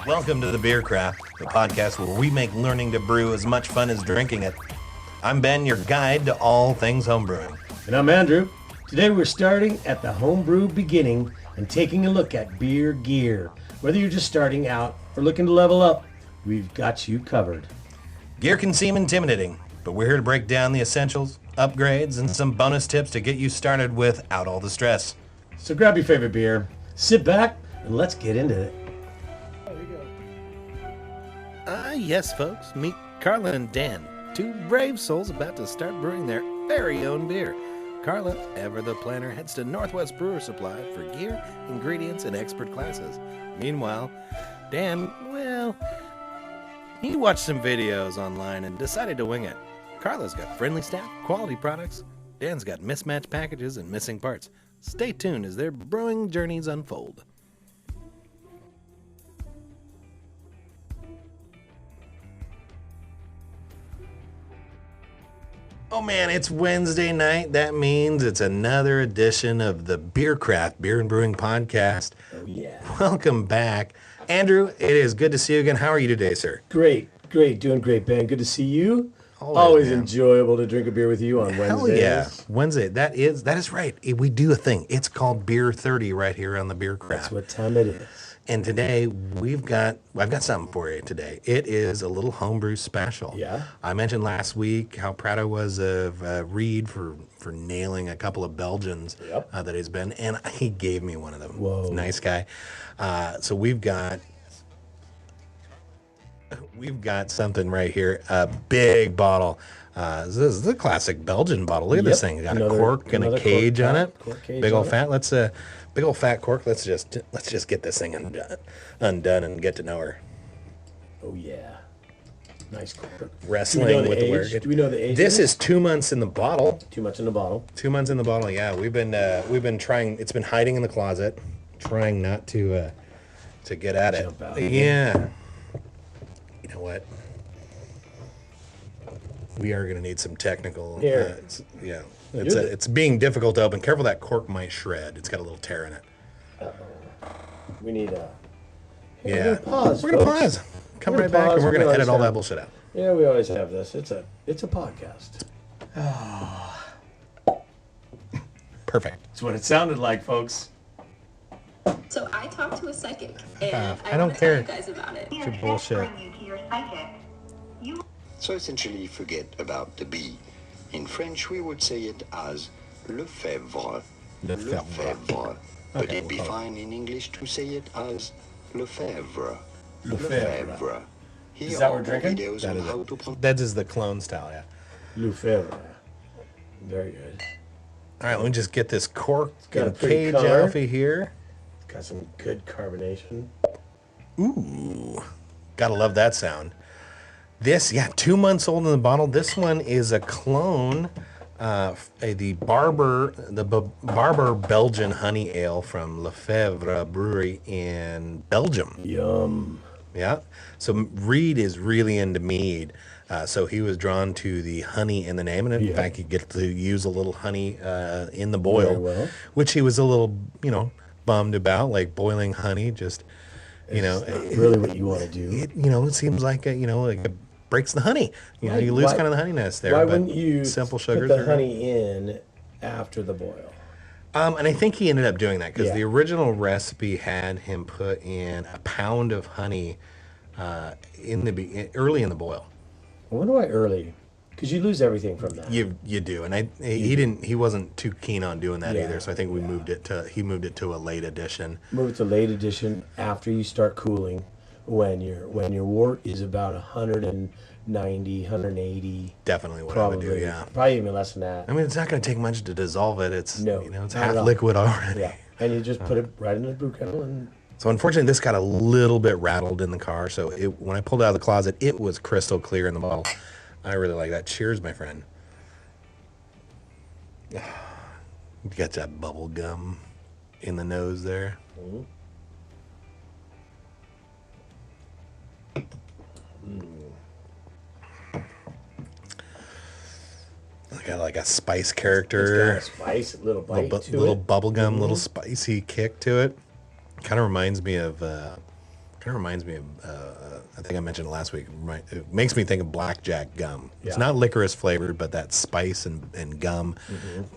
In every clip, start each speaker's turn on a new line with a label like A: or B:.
A: Welcome to The Beer Craft, the podcast where we make learning to brew as much fun as drinking it. I'm Ben, your guide to all things homebrewing.
B: And I'm Andrew. Today we're starting at the homebrew beginning and taking a look at beer gear. Whether you're just starting out or looking to level up, we've got you covered.
A: Gear can seem intimidating, but we're here to break down the essentials, upgrades, and some bonus tips to get you started without all the stress.
B: So grab your favorite beer, sit back, and let's get into it.
C: Yes, folks. Meet Carla and Dan, two brave souls about to start brewing their very own beer. Carla, ever the planner, heads to Northwest Brewer Supply for gear, ingredients, and expert classes. Meanwhile, Dan, well, he watched some videos online and decided to wing it. Carla's got friendly staff, quality products. Dan's got mismatched packages and missing parts. Stay tuned as their brewing journeys unfold.
A: Oh man, it's Wednesday night. That means it's another edition of the Beer Craft Beer and Brewing Podcast.
B: Oh yeah.
A: Welcome back. Andrew, it is good to see you again. How are you today, sir?
B: Great. Doing great, Ben. Good to see you.
A: Always, man.
B: Enjoyable to drink a beer with you on Wednesdays.
A: Hell yeah. Wednesday. That is right. We do a thing. It's called Beer 30 right here on the Beer Craft.
B: That's what time it is.
A: And today I've got something for you today. It is a little homebrew special.
B: Yeah.
A: I mentioned last week how proud I was of Reed for nailing a couple of Belgians that he's been, and he gave me one of them.
B: Whoa.
A: Nice guy. So we've got something right here, a big bottle. This is the classic Belgian bottle. Look at this thing. Got a cork and a cage on it. Big old fat. Big old fat cork. Let's just get this thing undone and get to know her.
B: Oh yeah. Nice cork.
A: Wrestling with the word.
B: Do we know the age?
A: This is 2 months in the bottle.
B: 2 months in the bottle.
A: 2 months in the bottle. Yeah, we've been trying. It's been hiding in the closet, trying not to get at it.
B: Jump out.
A: Yeah. You know what? We are going to need some technical.
B: Here.
A: Yeah. It's being difficult to open. Careful, that cork might shred. It's got a little tear in it.
B: We need a.
A: Yeah.
B: We're gonna pause.
A: We're gonna pause. Come right back, and we're gonna edit all that bullshit out.
B: Yeah, we always have this. It's a podcast.
A: Perfect.
B: That's what it sounded like, folks.
D: So I talked to a psychic, and
A: I don't
D: want to
A: care.
D: tell you guys about it.
A: It's your bullshit.
E: So essentially, forget about the bee. In French, we would say it as Lefebvre.
A: Lefebvre.
E: But
A: Okay,
E: it'd be
A: we'll call
E: fine in English to say it as Lefebvre.
B: Lefebvre.
E: Here
B: Is that what
E: are
B: we're drinking?
E: videos
A: That
E: on
A: is
E: how
A: it.
E: to pronounce.
A: That is the clone style, yeah.
B: Lefebvre. Very good.
A: All right, let me just get this cork
B: got a
A: and
B: pretty
A: cage
B: color.
A: off of here.
B: Got some good carbonation.
A: Ooh, gotta love that sound. This, 2 months old in the bottle. This one is a clone, the Barber Belgian Honey Ale from Lefebvre Brewery in Belgium.
B: Yum.
A: Yeah. So Reed is really into mead. So he was drawn to the honey in the name. And in fact, you get to use a little honey in the boil,
B: Very well.
A: which he was a little, bummed about, like boiling honey. Just,
B: Not really what you want to do.
A: it seems like, like it breaks the honey.
B: Like,
A: you lose
B: why-
A: kind of the honeyness there.
B: Why
A: but
B: wouldn't you
A: simple
B: put
A: sugars
B: the
A: are-
B: honey in after the boil?
A: And I think he ended up doing that because
B: Yeah.
A: the original recipe had him put in a pound of honey early in the boil.
B: I wonder why early. Because you lose everything from that.
A: You do, and he wasn't too keen on doing that
B: Yeah,
A: either. So I think he moved it to a late edition.
B: Move it to late edition after you start cooling, when your wort is about 190, 180.
A: Definitely what
B: Probably.
A: I would do. Yeah.
B: Probably even less than that.
A: I mean, it's not going to take much to dissolve it. It's
B: No,
A: it's
B: not
A: half
B: at all.
A: liquid already.
B: Yeah. And you just put it right in the brew kettle and
A: So unfortunately, this got a little bit rattled in the car. So when I pulled it out of the closet, it was crystal clear in the bottle. I really like that. Cheers, my friend. You got that bubble gum in the nose there. Got like a spice character.
B: It's got a spice, a little bite
A: little,
B: to
A: little
B: it.
A: bubble gum, little spicy kick to it. Kind of reminds me of Kind of reminds me of, I think I mentioned it last week. It makes me think of blackjack gum. It's
B: Yeah.
A: not licorice flavored, but that spice and gum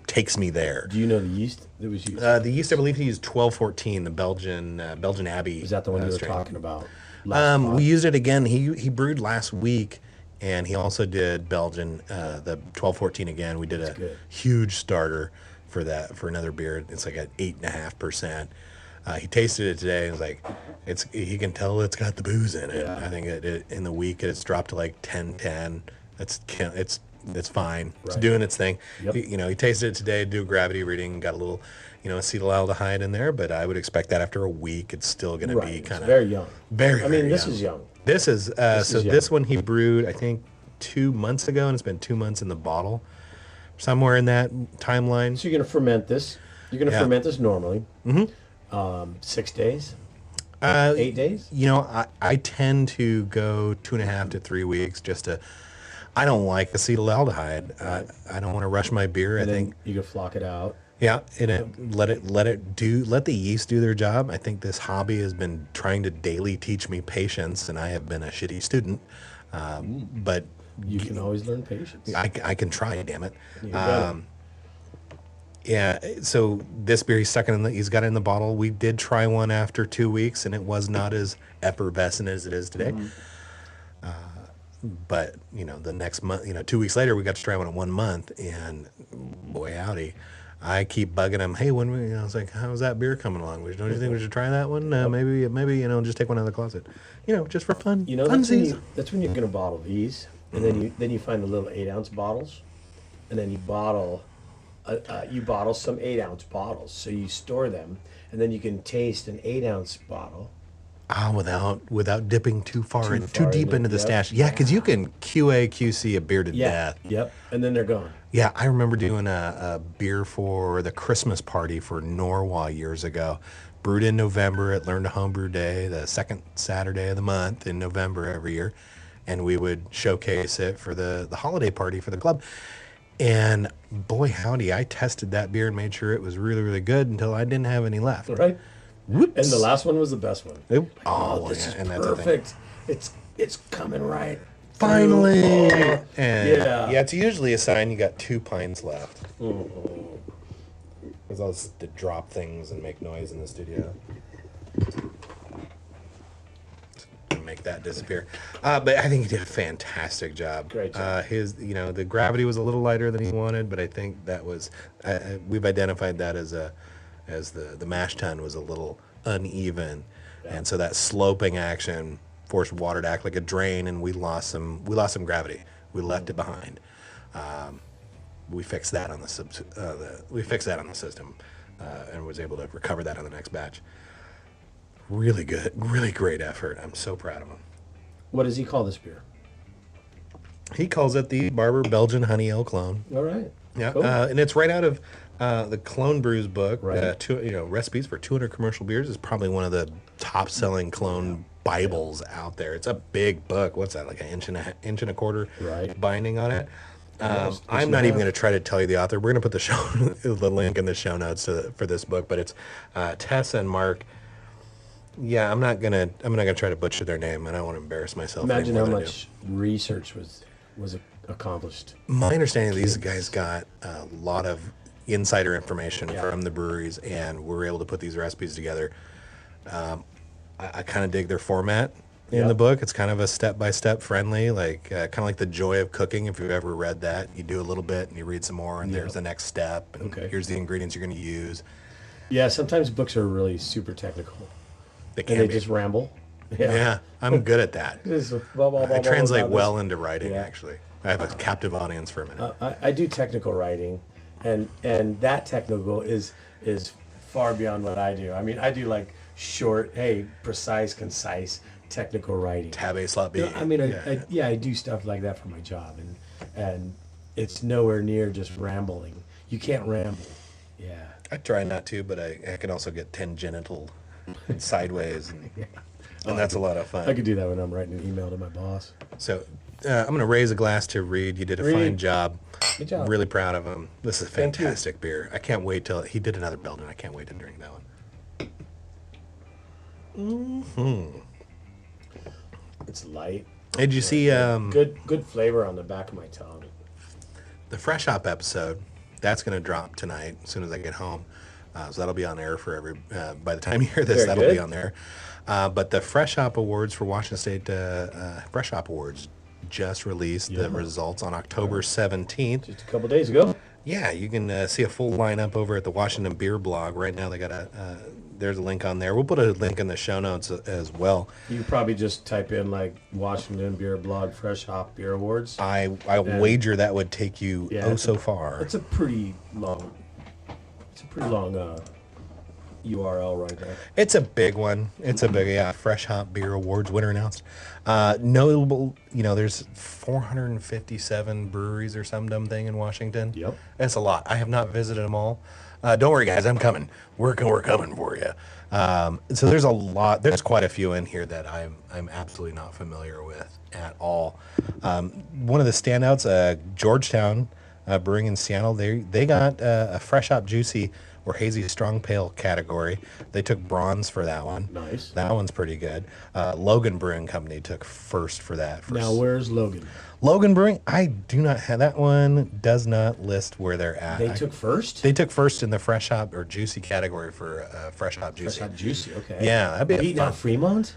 A: takes me there.
B: Do you know the yeast that was used?
A: The yeast, I believe he used 1214, the Belgian Abbey.
B: Is that the one you were
A: strain.
B: talking about? last
A: We used it again. He brewed last week, and he also did Belgian, the 1214 again. We did a
B: good.
A: huge starter for that, for another beer. It's like at 8.5%. He tasted it today and was like, he can tell it's got the booze in it.
B: Yeah.
A: I think in the week it's dropped to like 10. It's fine. It's
B: Right.
A: doing its thing.
B: Yep.
A: He tasted it today, do a gravity reading, got a little, acetaldehyde in there, but I would expect that after a week it's still going to
B: Right.
A: be
B: It's
A: kind of
B: very young.
A: very.
B: I mean,
A: very
B: this
A: young.
B: is young.
A: This is
B: is young.
A: this one he brewed I think 2 months ago, and it's been 2 months in the bottle, somewhere in that timeline.
B: So you're going to ferment this. You're going to
A: Yeah.
B: ferment this normally. 6 days, 8 days.
A: I tend to go 2.5 to 3 weeks just to. I don't like acetaldehyde. I don't want to rush my beer. I
B: And then
A: think
B: you can flock it out.
A: yeah, let the yeast do their job. I think this hobby has been trying to daily teach me patience, and I have been a shitty student. But
B: You can always learn patience.
A: I can try, damn it.
B: You got it.
A: Yeah, so this beer he's got it in the bottle. We did try one after 2 weeks, and it was not as effervescent as it is today. But the next month, 2 weeks later, we got to try one in 1 month, and boy howdy, I keep bugging him. Hey, I was like, how's that beer coming along? Don't you think we should try that one? Maybe just take one out of the closet, just for fun.
B: That's when you're going to bottle these, and then you find the little 8-ounce bottles, and then you bottle some 8-ounce bottles. So you store them, and then you can taste an 8-ounce bottle.
A: Without dipping too deep into the
B: yep.
A: stash. Yeah, because you can QC a beer to death.
B: Yep. And then they're gone.
A: Yeah, I remember doing a beer for the Christmas party for Norway years ago. Brewed in November at Learn to Homebrew Day, the second Saturday of the month in November every year. And we would showcase it for the holiday party for the club. And boy, howdy, I tested that beer and made sure it was really, really good until I didn't have any left.
B: Right?
A: Whoops.
B: And the last one was the best one.
A: This
B: This
A: is
B: is perfect. It's coming right.
A: Finally.
B: through.
A: And
B: Yeah.
A: it's usually a sign you got 2 pints left. Because I'll just drop things and make noise in the studio. Make that disappear. But I think he did a fantastic job.
B: Great job.
A: The gravity was a little lighter than he wanted, but I think that was, we've identified that as the mash tun was a little uneven.
B: Yeah.
A: And so that sloping action forced water to act like a drain, and we lost some gravity. We left it behind. We fixed that on the system, and was able to recover that on the next batch. Really good, really great effort. I'm so proud of him.
B: What does he call this beer?
A: He calls it the Barber Belgian Honey Ale Clone.
B: All right.
A: Yeah,
B: Cool.
A: and it's right out of the Clone Brews book.
B: Right.
A: Recipes for 200 commercial beers is probably one of the top-selling clone Bibles out there. It's a big book. What's that, like an inch and a quarter
B: Right.
A: binding on it?
B: Almost
A: I'm
B: inch
A: not
B: and a
A: even
B: half.
A: going to try to tell you the author. We're going to put the link in the show notes for this book. But it's Tessa and Mark. Yeah, I'm not gonna try to butcher their name. I don't want to embarrass myself.
B: Imagine
A: any
B: how
A: more than I
B: much research was accomplished.
A: do. My understanding, these guys got a lot of insider information from the breweries, and were able to put these recipes together. I kind of dig their format in the book. It's kind of a step-by-step friendly, kind of like The Joy of Cooking. If you've ever read that, you do a little bit and you read some more, and there's the next step, and here's the ingredients you're going to use.
B: Yeah, sometimes books are really super technical,
A: They
B: and
A: can
B: they
A: be.
B: just ramble.
A: Yeah, I'm good at that.
B: Just blah, blah, blah,
A: I
B: blah,
A: translate
B: blah,
A: well
B: this.
A: into writing,
B: Yeah.
A: actually. I have a captive audience for a minute.
B: I do technical writing, and that technical is far beyond what I do. I mean, I do like short, precise, concise technical writing.
A: Tab A, slot B.
B: I do stuff like that for my job, and it's nowhere near just rambling. You can't ramble. Yeah.
A: I try not to, but I can also get tangential and sideways, and that's a lot of fun.
B: I could do that when I'm writing an email to my boss.
A: So I'm going to raise a glass to Reed. You did a
B: Reed.
A: fine job.
B: Good job.
A: Really proud of him. This is a
B: Thank you.
A: fantastic beer. I can't wait till he did another Belgian. I can't wait to drink that one.
B: It's light.
A: Did you see
B: Good flavor on the back of my tongue.
A: the Fresh Hop episode? That's going to drop tonight as soon as I get home. So that'll be on air for by the time you hear this,
B: Very
A: that'll
B: good.
A: be on there. But the Fresh Hop Awards for Washington State Fresh Hop Awards just released the results on October 17th.
B: Just a couple days ago.
A: Yeah, you can see a full lineup over at the Washington Beer blog. Right now they got there's a link on there. We'll put a link in the show notes as well.
B: You probably just type in like Washington Beer Blog Fresh Hop Beer Awards.
A: I wager that would take you so far.
B: It's a pretty long URL right there.
A: It's a big one. It's a big, Fresh Hop Beer Awards winner announced. Notable, there's 457 breweries or some dumb thing in Washington.
B: Yep.
A: That's a lot. I have not visited them all. Don't worry, guys. I'm coming. We're coming for you. So there's a lot. There's quite a few in here that I'm absolutely not familiar with at all. One of the standouts, Georgetown Brewing in Seattle. They got a Fresh Hop Juicy or Hazy Strong Pale category. They took bronze for that one.
B: Nice.
A: That one's pretty good. Logan Brewing Company took first for that.
B: Now, where's Logan?
A: Logan Brewing, I do not have that one. Does not list where they're at.
B: They took first?
A: They took first in the Fresh Hop or Juicy category for Fresh Hop Juicy.
B: Fresh Hop Juicy, okay.
A: Yeah, that'd be
B: Beat
A: fun.
B: out Fremont?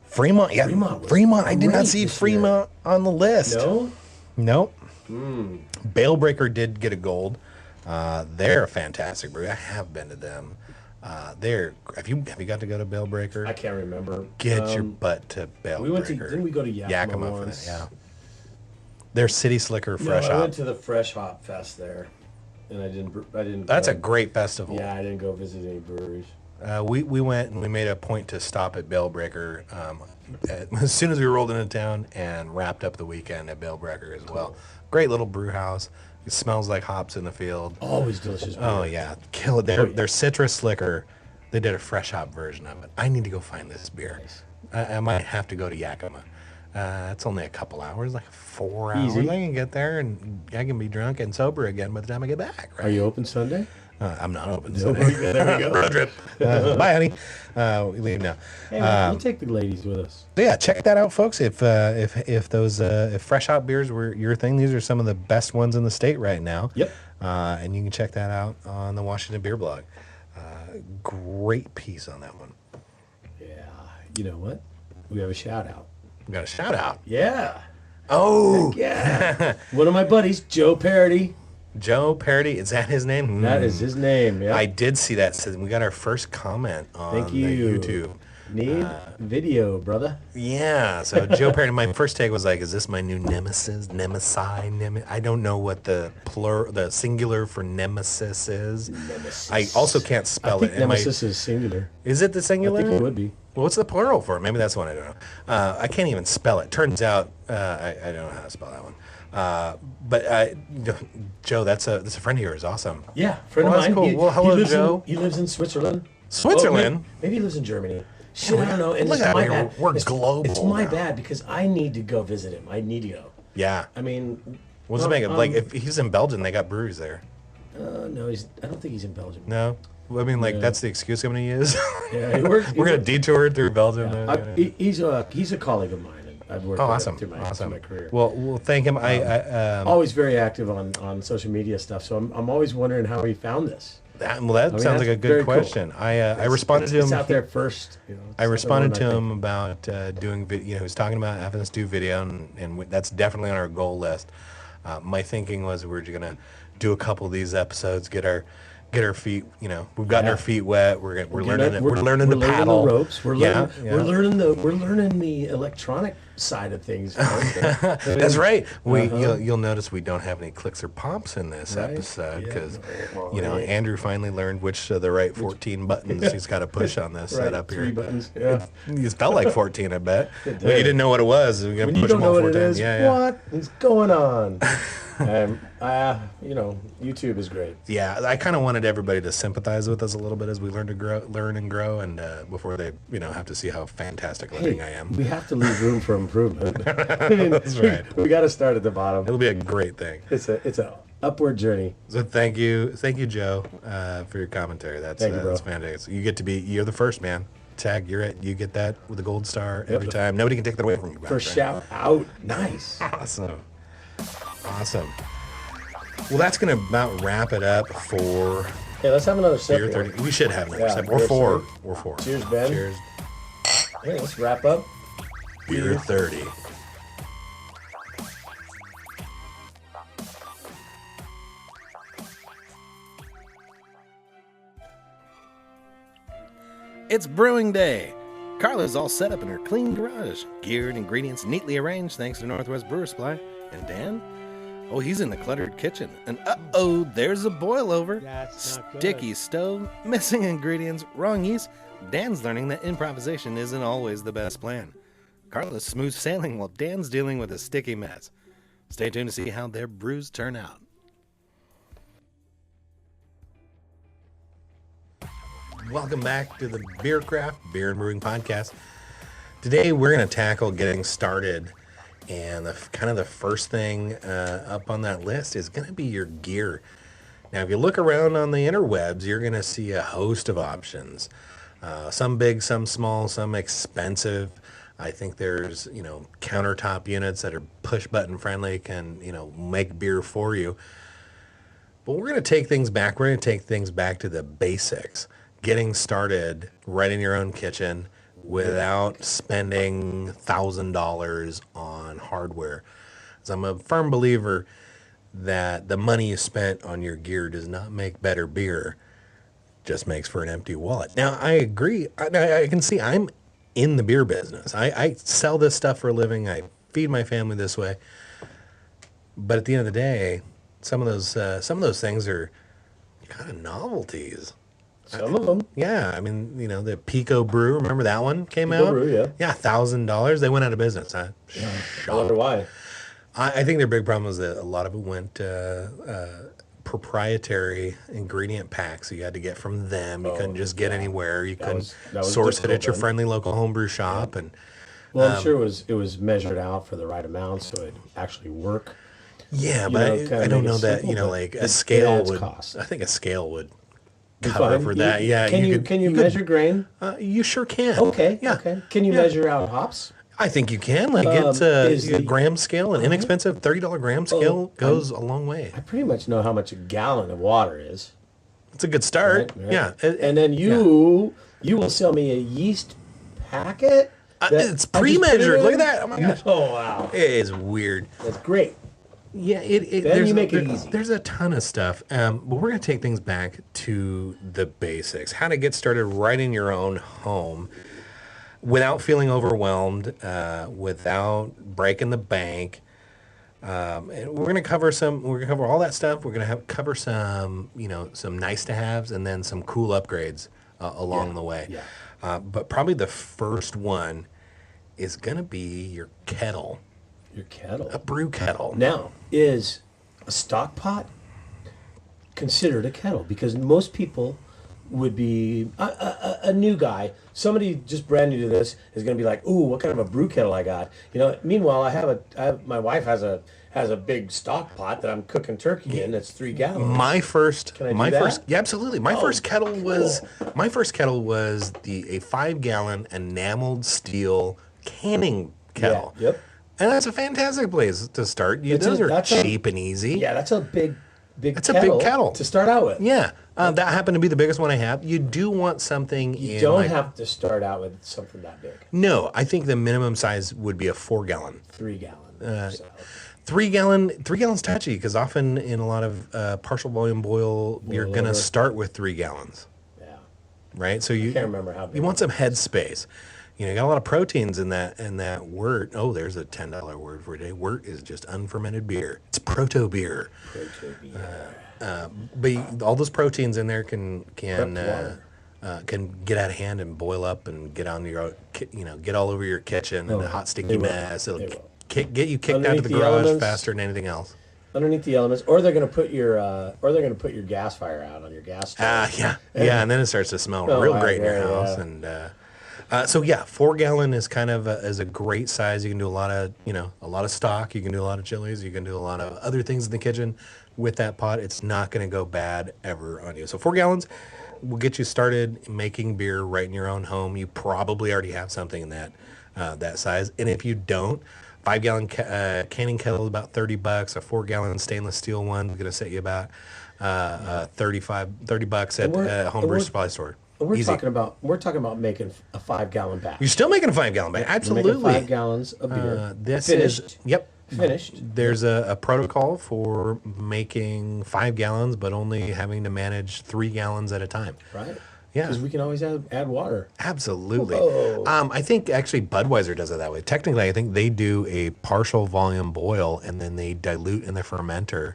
A: Fremont, yeah.
B: Fremont
A: I did not
B: great
A: see
B: this
A: Fremont on the list.
B: No?
A: Nope. Balebreaker did get a gold. They're a fantastic brewery. I have been to them. Have you got to go to Balebreaker?
B: I can't remember.
A: Get your butt to Balebreaker.
B: Didn't we go to Yakima
A: for
B: once?
A: that, yeah. Their City Slicker Fresh
B: I
A: Hop.
B: went to the Fresh Hop Fest there, and I didn't.
A: That's
B: go.
A: a great festival.
B: Yeah, I didn't go visit any breweries.
A: We went and we made a point to stop at Balebreaker as soon as we rolled into town and wrapped up the weekend at Balebreaker as well. Great little brew house. It smells like hops in the field.
B: Always delicious beer.
A: Oh yeah, kill it. Their Citrus Slicker, they did a Fresh Hop version of it. I need to go find this beer.
B: Nice.
A: I might have to go to Yakima. It's only a couple hours, like 4 hours.
B: Easy.
A: I can get there and I can be drunk and sober again by the time I get back. Right?
B: Are you open Sunday?
A: I'm not open.
B: There we go.
A: Road trip. Bye, honey. We leave now.
B: Hey, we'll take the ladies with us.
A: So yeah, check that out, folks. If Fresh Hop beers were your thing, these are some of the best ones in the state right now.
B: Yep.
A: And you can check that out on the Washington Beer blog. Great piece on that one.
B: Yeah. You know what? We have a shout out.
A: We got a shout out.
B: Yeah.
A: Oh,
B: Yeah. One of my buddies, Joe Parody.
A: Joe Parody. Is that his name?
B: That is his name. Yeah.
A: I did see that. So we got our first comment on
B: Thank you.
A: the YouTube.
B: Need video, brother.
A: Yeah, so Joe Parody, my first take was like, is this my new nemesis? I don't know what the singular for nemesis is.
B: Nemesis.
A: I also can't
B: I
A: spell
B: think
A: it.
B: Nemesis is singular.
A: Is it the
B: I
A: singular?
B: think it would be.
A: Well, what's the plural for it? Maybe that's one I don't know. I can't even spell it. Turns out I don't know how to spell that one. But Joe, that's a friend of yours. Awesome.
B: Yeah, friend
A: Well,
B: of
A: that's
B: mine.
A: cool. Well, hello, Joe.
B: He lives in Switzerland.
A: Switzerland?
B: Maybe he lives in Germany. Shit, I don't know. And
A: Look
B: it's
A: at
B: my
A: me,
B: bad.
A: we're
B: It's-
A: global
B: It's my
A: now.
B: bad because I need to go visit him. I need to go.
A: Yeah.
B: I mean,
A: What's the make of like if he's in Belgium, they got breweries there.
B: no, I don't think he's in Belgium.
A: No. Well, I mean, like that's the excuse I'm going to use.
B: Yeah, he works.
A: We're going to detour through Belgium.
B: He's a colleague of mine. And I've worked
A: Oh,
B: with
A: awesome!
B: him through
A: Awesome.
B: my career.
A: Well, we'll thank him.
B: Always very active on social media stuff. So I'm always wondering how he found this.
A: That
B: mean,
A: sounds like
B: that's
A: a
B: very
A: good
B: cool.
A: question. I responded to him.
B: It's out there first. You know,
A: I responded to him about doing video. He was talking about having us do video, and that's definitely on our goal list. My thinking was we're going to do a couple of these episodes, get our feet. We've gotten our feet wet. We're learning to paddle.
B: The ropes. We're learning.
A: Yeah.
B: We're learning the electronic side of things.
A: That's right. You'll notice we don't have any clicks or pops in this
B: Right.
A: episode
B: Yeah.
A: because
B: Right.
A: Andrew finally learned which of the right 14 buttons he's got to push on this
B: Right,
A: setup here.
B: 3 buttons. Yeah.
A: It felt like 14, I bet. But you
B: did.
A: didn't know what it was. We got to
B: When
A: push
B: you don't
A: them all
B: know what
A: 14.
B: it is,
A: Yeah.
B: what is going on? YouTube is great.
A: Yeah, I kind of wanted everybody to sympathize with us a little bit as we learn and grow, and before they, have to see how fantastic looking I am.
B: We have to leave room for improvement. That's
A: right.
B: We got to start at the bottom.
A: It'll be a great thing.
B: It's a upward journey.
A: So thank you, Joe, for your commentary.
B: Thank you, bro.
A: That's fantastic. You're the first man tag. You get that with a gold star every time. Nobody can take that away from you.
B: For shout out. Nice.
A: Awesome. Well, that's going to about wrap it up for
B: Hey, let's have another sip.
A: beer 30. We should have another
B: Yeah,
A: sip.
B: beer
A: Or four.
B: Cheers, Ben.
A: Cheers.
B: Hey, let's wrap up.
A: Beer 30.
C: It's brewing day. Carla's all set up in her clean garage, gear and ingredients neatly arranged thanks to Northwest Brewer Supply. And Dan? Oh, he's in the cluttered kitchen. And uh-oh, there's a boil over.
B: That's not good.
C: Sticky stove, missing ingredients, wrong yeast. Dan's learning that improvisation isn't always the best plan. Carla's smooth sailing while Dan's dealing with a sticky mess. Stay tuned to see how their brews turn out.
A: Welcome back to the Beercraft Beer and Brewing Podcast. Today we're going to tackle getting started, and the first thing up on that list is going to be your gear. Now, if you look around on the interwebs, you're going to see a host of options. Some big, some small, some expensive. I think there's countertop units that are push button friendly, can make beer for you. But we're going to take things back. We're going to take things back to the basics. Getting started right in your own kitchen without spending $1,000 on hardware. So I'm a firm believer that the money you spent on your gear does not make better beer, just makes for an empty wallet. Now, I agree. I can see I'm in the beer business. I sell this stuff for a living. I feed my family this way. But at the end of the day, some of those things are kind of novelties.
B: Some of them.
A: Yeah, I mean, the Pico Brew, remember that one came
B: Pico
A: out?
B: Brew, yeah.
A: Yeah, $1,000. They went out of business.
B: I wonder why.
A: I think their big problem was that a lot of it went proprietary ingredient packs you had to get from them. You couldn't just get anywhere. You couldn't
B: was
A: source it at your
B: difficult then.
A: friendly local homebrew shop. And
B: Well, I'm sure it was measured out for the right amount, so it actually work.
A: yeah,
B: You
A: but
B: know,
A: I
B: kinda
A: don't
B: make it
A: know that
B: simple, but
A: like
B: it
A: a scale
B: adds
A: would.
B: cost.
A: I think a scale would
B: Be
A: cover
B: fine.
A: for that. Yeah,
B: Can you
A: could-
B: measure grain?
A: you sure can.
B: Okay.
A: Yeah.
B: Okay. Can you measure out hops?
A: I think you can. Like
B: Is
A: a
B: the-
A: gram scale, an inexpensive $30 gram scale goes a long way.
B: I pretty much know how much a gallon of water is.
A: It's a good start.
B: Right?
A: Yeah.
B: And then you will sell me a yeast packet. that
A: It's
B: I just put
A: pre-measured.
B: in?
A: Look at that. Oh my gosh.
B: Oh wow,
A: It is weird.
B: that's great.
A: Yeah,
B: Then
A: there's
B: you make it
A: there-
B: easy.
A: There's a ton of stuff, but we're going to take things back to the basics. How to get started right in your own home without feeling overwhelmed, without breaking the bank. And we're going to cover all that stuff. We're going to cover some, some nice to haves and then some cool upgrades along the way.
B: Yeah.
A: But probably the first one is going to be your kettle,
B: Your kettle.
A: a brew kettle.
B: Now, is a stock pot considered a kettle? Because most people would be a new guy. Somebody just brand new to this is going to be like, "Ooh, what kind of a brew kettle I got?" Meanwhile, my wife has a big stock pot that I'm cooking turkey in. That's 3 gallons.
A: My first,
B: Can I do that?
A: yeah, absolutely. My first kettle
B: cool.
A: was a 5-gallon enameled steel canning kettle.
B: Yeah, yep.
A: And that's a fantastic place to start.
B: It's
A: Those are
B: that's a-
A: cheap and easy.
B: Yeah, that's a big
A: It's a big kettle.
B: to start out with.
A: Yeah. That happened to be the biggest one I have. You do want something
B: You
A: in
B: don't
A: like,
B: have to start out with something that big.
A: No, I think the minimum size would be a 4-gallon.
B: 3 gallon.
A: 3 gallons touchy because often in a lot of partial volume boil, you're going to
B: over.
A: start with 3 gallons.
B: Yeah.
A: Right? So you
B: Can't remember how big.
A: You want some head space. You got a lot of proteins in that wort. Oh, there's a $10 word for today. Wort is just unfermented beer. It's proto beer. But all those proteins in there can get out of hand and boil up and get on your get all over your kitchen and a hot sticky
B: they will.
A: mess.
B: They
A: It'll
B: will.
A: get you kicked out
B: Underneath
A: of the
B: the
A: garage
B: elements.
A: faster than anything else.
B: Underneath the elements, or they're going to put your gas fire out on your gas stove.
A: Yeah, and then it starts to smell
B: Oh,
A: real
B: wow,
A: great in your
B: yeah,
A: house.
B: yeah.
A: And so 4-gallon is kind of is a great size. You can do a lot of stock. You can do a lot of chilies. You can do a lot of other things in the kitchen with that pot. It's not going to go bad ever on you. So 4 gallons. we'll get you started making beer right in your own home. You probably already have something in that size. And if you don't, 5-gallon canning kettle is about $30. A 4-gallon stainless steel one is going to set you about $30 at a homebrew supply store.
B: We're
A: Easy.
B: talking about making a 5-gallon batch.
A: You're still making a 5-gallon batch. Absolutely.
B: You're making 5 gallons of beer.
A: This
B: finished.
A: is yep.
B: Finished.
A: There's a protocol for making 5 gallons, but only having to manage 3 gallons at a time.
B: Right.
A: Yeah.
B: Because we can always add water.
A: Absolutely.
B: Whoa.
A: I think actually Budweiser does it that way. Technically, I think they do a partial volume boil and then they dilute in the fermenter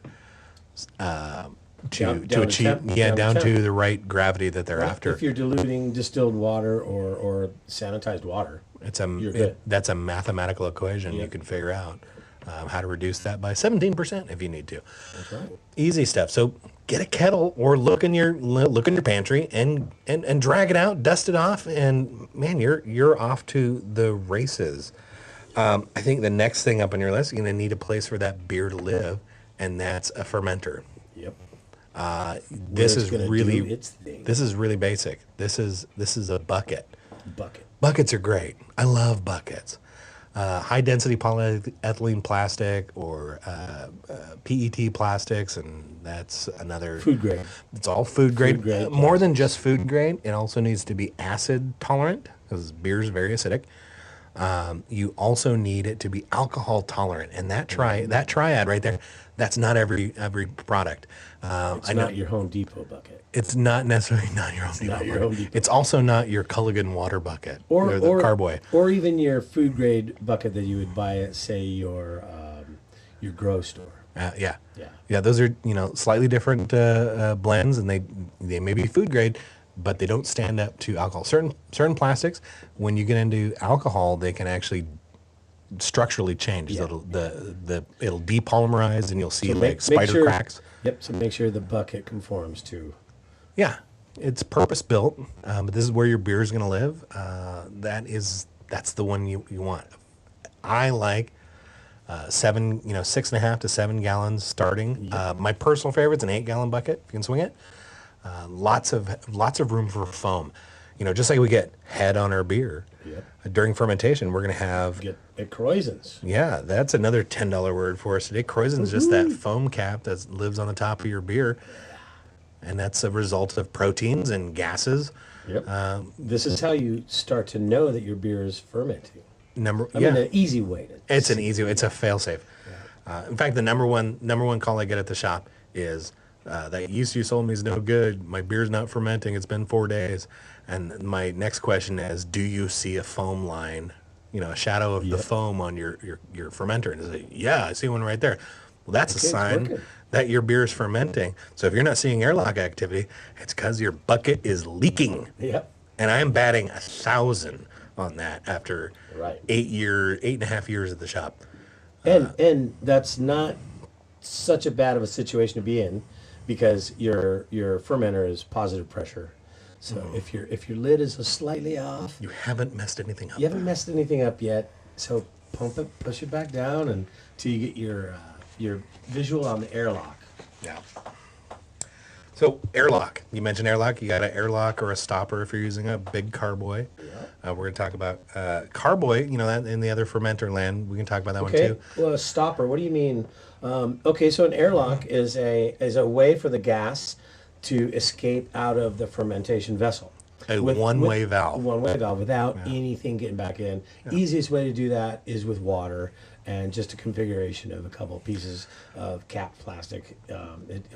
A: to achieve down to the right gravity that they're after.
B: If you're diluting distilled water or sanitized water, you're good.
A: That's a mathematical equation you can figure out. How to reduce that by 17% if you need to.
B: That's right.
A: Easy stuff. So get a kettle or look in your pantry and drag it out, dust it off, and man, you're off to the races. I think the next thing up on your list, you're gonna need a place for that beer to live, and that's a fermenter.
B: Yep.
A: This is really basic. This is a bucket. Buckets are great. I love buckets. High density polyethylene plastic or PET plastics, and that's another
B: food grade.
A: It's all food grade.
B: grade
A: More than just food grade, it also needs to be acid tolerant because beer is very acidic. You also need it to be alcohol tolerant, and that triad right there, that's not every product.
B: It's not your Home Depot bucket.
A: It's not necessarily not your Home Depot. It's also not your Culligan water bucket or the Carboy,
B: or even your food grade bucket that you would buy at, say, your grow store.
A: Yeah. Those are slightly different blends, and they may be food grade, but they don't stand up to alcohol. Certain plastics, when you get into alcohol, they can actually structurally change.
B: Yeah.
A: It'll depolymerize, and you'll see spider cracks.
B: Yep. So make sure the bucket conforms to.
A: Yeah, it's purpose built, but this is where your beer is going to live. That's the one you want. I like 6.5 to 7 gallons starting. Yep. My personal favorite's an 8-gallon bucket. If you can swing it. Lots of room for foam. Just like we get head on our beer.
B: Yep.
A: During fermentation, we're going to have
B: get croissants.
A: Yeah, that's another $10 word for us today. Croissant is just that foam cap that lives on the top of your beer. And that's a result of proteins and gases.
B: Yep. This is how you start to know that your beer is fermenting.
A: An
B: easy way to.
A: It's a fail-safe. Yeah. In fact, the number one call I get at the shop is that yeast you sold me is no good. My beer's not fermenting. It's been 4 days. And my next question is, do you see a foam line? A shadow of the foam on your fermenter? And I say, yeah, I see one right there. Well, that's a sign that your beer is fermenting. So if you're not seeing airlock activity, it's because your bucket is leaking.
B: Yep.
A: And I am batting 1,000 on that after 8.5 years at the shop.
B: And that's not such a bad of a situation to be in, because your fermenter is positive pressure. So if your lid is slightly off,
A: you haven't messed anything up.
B: You haven't messed anything up yet. So pump it, push it back down until you get your visual on the airlock.
A: Yeah. So airlock. You mentioned airlock. You got an airlock or a stopper if you're using a big carboy. Yeah. We're going to talk about carboy. That in the other fermenter land, we can talk about that one too.
B: Well, a stopper. What do you mean? So an airlock is a way for the gas to escape out of the fermentation vessel.
A: A one-way valve.
B: One-way valve without anything getting back in. Yeah. Easiest way to do that is with water and just a configuration of a couple of pieces of capped plastic.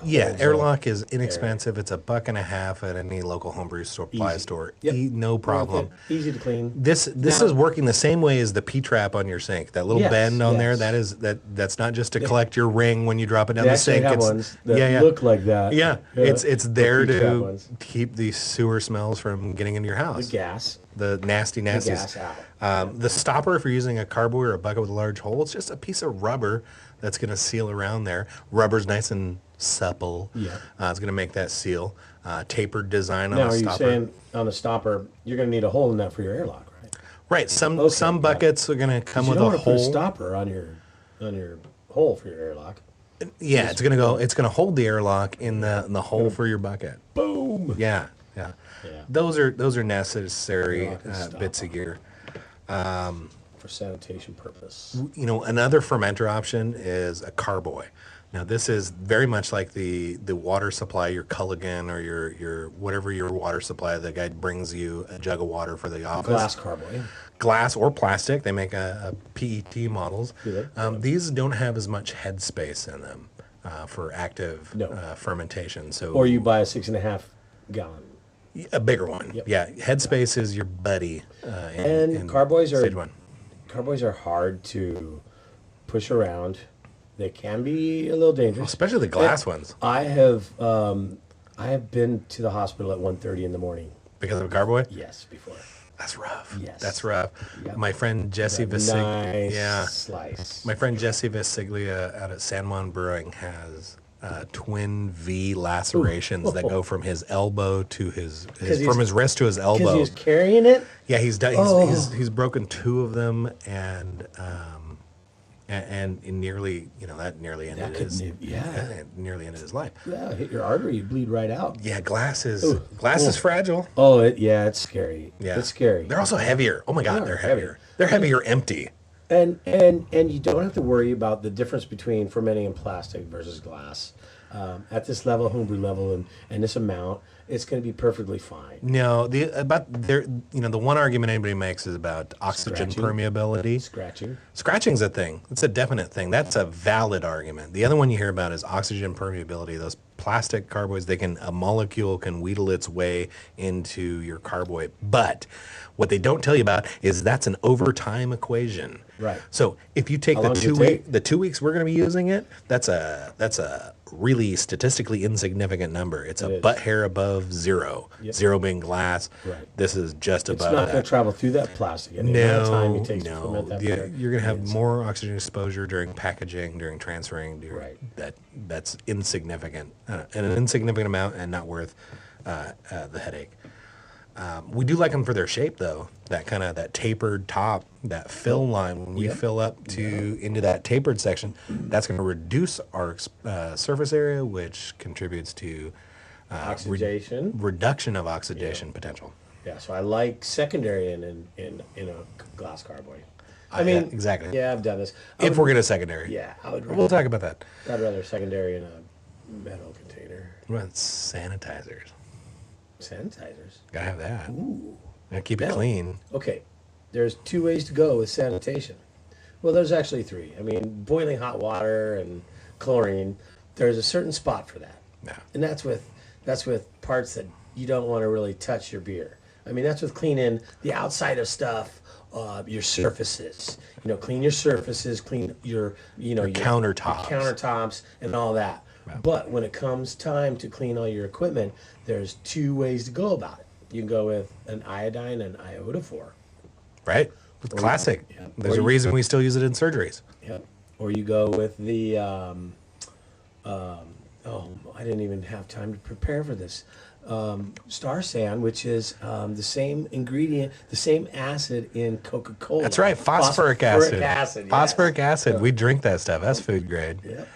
A: Airlock is inexpensive. It's $1.50 at any local homebrew supply store.
B: Yep.
A: No problem.
B: Easy to clean.
A: This is working the same way as the P-trap on your sink. That little bend on there, that's not just to collect your ring when you drop it down the sink.
B: Have ones that look like that.
A: Yeah, it's there to keep the sewer smells from getting into your house.
B: The gas.
A: The nasty. The gas out. The stopper, if you're using a carboy or a bucket with a large hole, it's just a piece of rubber that's going to seal around there. Rubber's nice and supple. Yeah. It's going to make that seal. Tapered design on a stopper. Now, are you saying
B: on a stopper, you're going to need a hole in that for your airlock, right?
A: Right. Some buckets are going to come with a hole. You don't want to
B: put a stopper on your hole for your airlock.
A: Yeah, it's going to hold the airlock in the hole for your bucket.
B: Boom.
A: Yeah. Yeah.
B: Yeah.
A: Those are necessary
B: Yeah, I can stop
A: bits of
B: on.
A: gear.
B: For sanitation purpose.
A: You know, another fermenter option is a carboy. Now, this is very much like the water supply, your Culligan or your whatever your water supply. The guy brings you a jug of water for the office.
B: Glass carboy.
A: Glass or plastic. They make a PET models.
B: Do they?
A: These don't have as much headspace in them for active
B: No.
A: fermentation. So
B: Or you buy a 6.5 gallon.
A: a bigger one.
B: Yep.
A: Yeah, headspace is your buddy.
B: And carboys are
A: stage one.
B: carboys are hard to push around. They can be a little dangerous.
A: Especially the glass ones
B: I have been to the hospital at 1:30 in the morning.
A: because of a carboy.
B: Yes, before.
A: That's rough.
B: Yes.
A: That's rough.
B: Yep.
A: My friend Jesse
B: Nice
A: Visiglia. Yeah.
B: slice.
A: My friend Jesse Visiglia out at San Juan Brewing has twin V lacerations that go from his elbow to from his wrist to his
B: Because
A: elbow.
B: he was carrying it.
A: Yeah, he's done.
B: Oh.
A: He's broken 2 of them, and nearly, that nearly ended
B: That could
A: his
B: it
A: nearly ended his life.
B: Yeah, hit your artery, you bleed right out.
A: Yeah, glass is fragile.
B: Oh, it's scary.
A: Yeah,
B: It's scary.
A: They're also heavier. Oh my God,
B: They are
A: they're
B: heavy.
A: heavier. They're heavier empty.
B: And you don't have to worry about the difference between fermenting in plastic versus glass. At this level, homebrew level, and this amount, it's going to be perfectly fine.
A: No, the one argument anybody makes is about oxygen
B: Scratching.
A: permeability.
B: Scratching.
A: Scratching's a thing. It's a definite thing. That's a valid argument. The other one you hear about is oxygen permeability. Those plastic carboys, a molecule can wheedle its way into your carboy. But what they don't tell you about is that's an overtime equation.
B: Right.
A: So if you take
B: How
A: the
B: long does it
A: 2
B: take?
A: the 2 weeks we're going to be using it, that's a really statistically insignificant number. It's a
B: is.
A: butt hair above 0.
B: Yep.
A: 0 being glass.
B: Right.
A: This is just
B: It's
A: above
B: not
A: that.
B: going to travel through that plastic. And the amount of time it takes to
A: No,
B: ferment that
A: yeah,
B: beer.
A: you're going to have more oxygen exposure during packaging, during transferring.
B: Right.
A: That's insignificant, and an insignificant amount, and not worth the headache. We do like them for their shape, though. That tapered top, that fill line. When we fill up into that tapered section, that's going to reduce our surface area, which contributes to
B: Oxidation.
A: reduction of oxidation potential.
B: Yeah, so I like secondary in a glass carboy. I
A: Yeah,
B: mean,
A: exactly.
B: Yeah, I've done this.
A: If we're going to secondary,
B: Yeah, I would.
A: we'll talk about that.
B: I'd rather secondary in a metal container.
A: What about sanitizers?
B: Sanitizers.
A: Gotta have that.
B: Ooh.
A: Gotta keep it
B: Now-
A: clean.
B: Okay, there's 2 ways to go with sanitation. Well, there's actually 3. I mean, boiling hot water and chlorine. There's a certain spot for that,
A: Yeah.
B: and that's with parts that you don't want to really touch your beer. I mean, that's with cleaning the outside of stuff, your surfaces. Clean your surfaces, clean your
A: countertops.
B: your countertops, and all that. But when it comes time to clean all your equipment, there's 2 ways to go about it. You can go with an iodine and iodophore.
A: Right? It's classic.
B: yeah.
A: There's
B: Or
A: a
B: you-
A: reason we still use it in surgeries.
B: Yep. Or you go with the I didn't even have time to prepare for this. Star sand, which is the same ingredient, the same acid in Coca-Cola.
A: That's right, phosphoric acid.
B: acid. Yes.
A: Phosphoric acid. We drink that stuff. That's food grade.
B: Yep.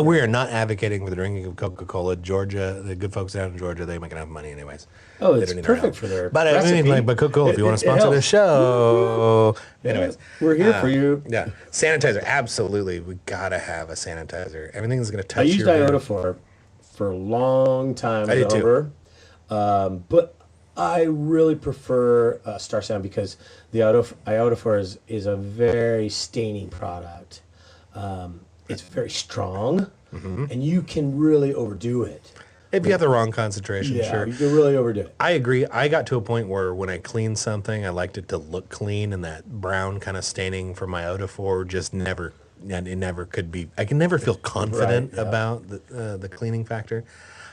A: We are not advocating for the drinking of Coca-Cola. Georgia, the good folks down in Georgia, they make enough money anyways.
B: Oh,
A: They
B: it's
A: don't need our
B: perfect
A: help.
B: for their
A: But
B: recipe.
A: but Coca-Cola, if you want to
B: It
A: sponsor the
B: helps.
A: show. Anyways,
B: We're here for you.
A: yeah, sanitizer. Absolutely, we gotta have a sanitizer. Everything is gonna touch
B: I used
A: your beer.
B: iodophore for a long time.
A: I did too.
B: But I really prefer Star Sound because the iodophore is a very staining product. It's very strong, and you can really overdo it.
A: If you have the wrong concentration,
B: Yeah,
A: sure.
B: you can really overdo it.
A: I agree. I got to a point where when I cleaned something, I liked it to look clean, and that brown kind of staining from my iodophore just never, and it never could be. I can never feel confident
B: Right, yeah.
A: about the cleaning factor.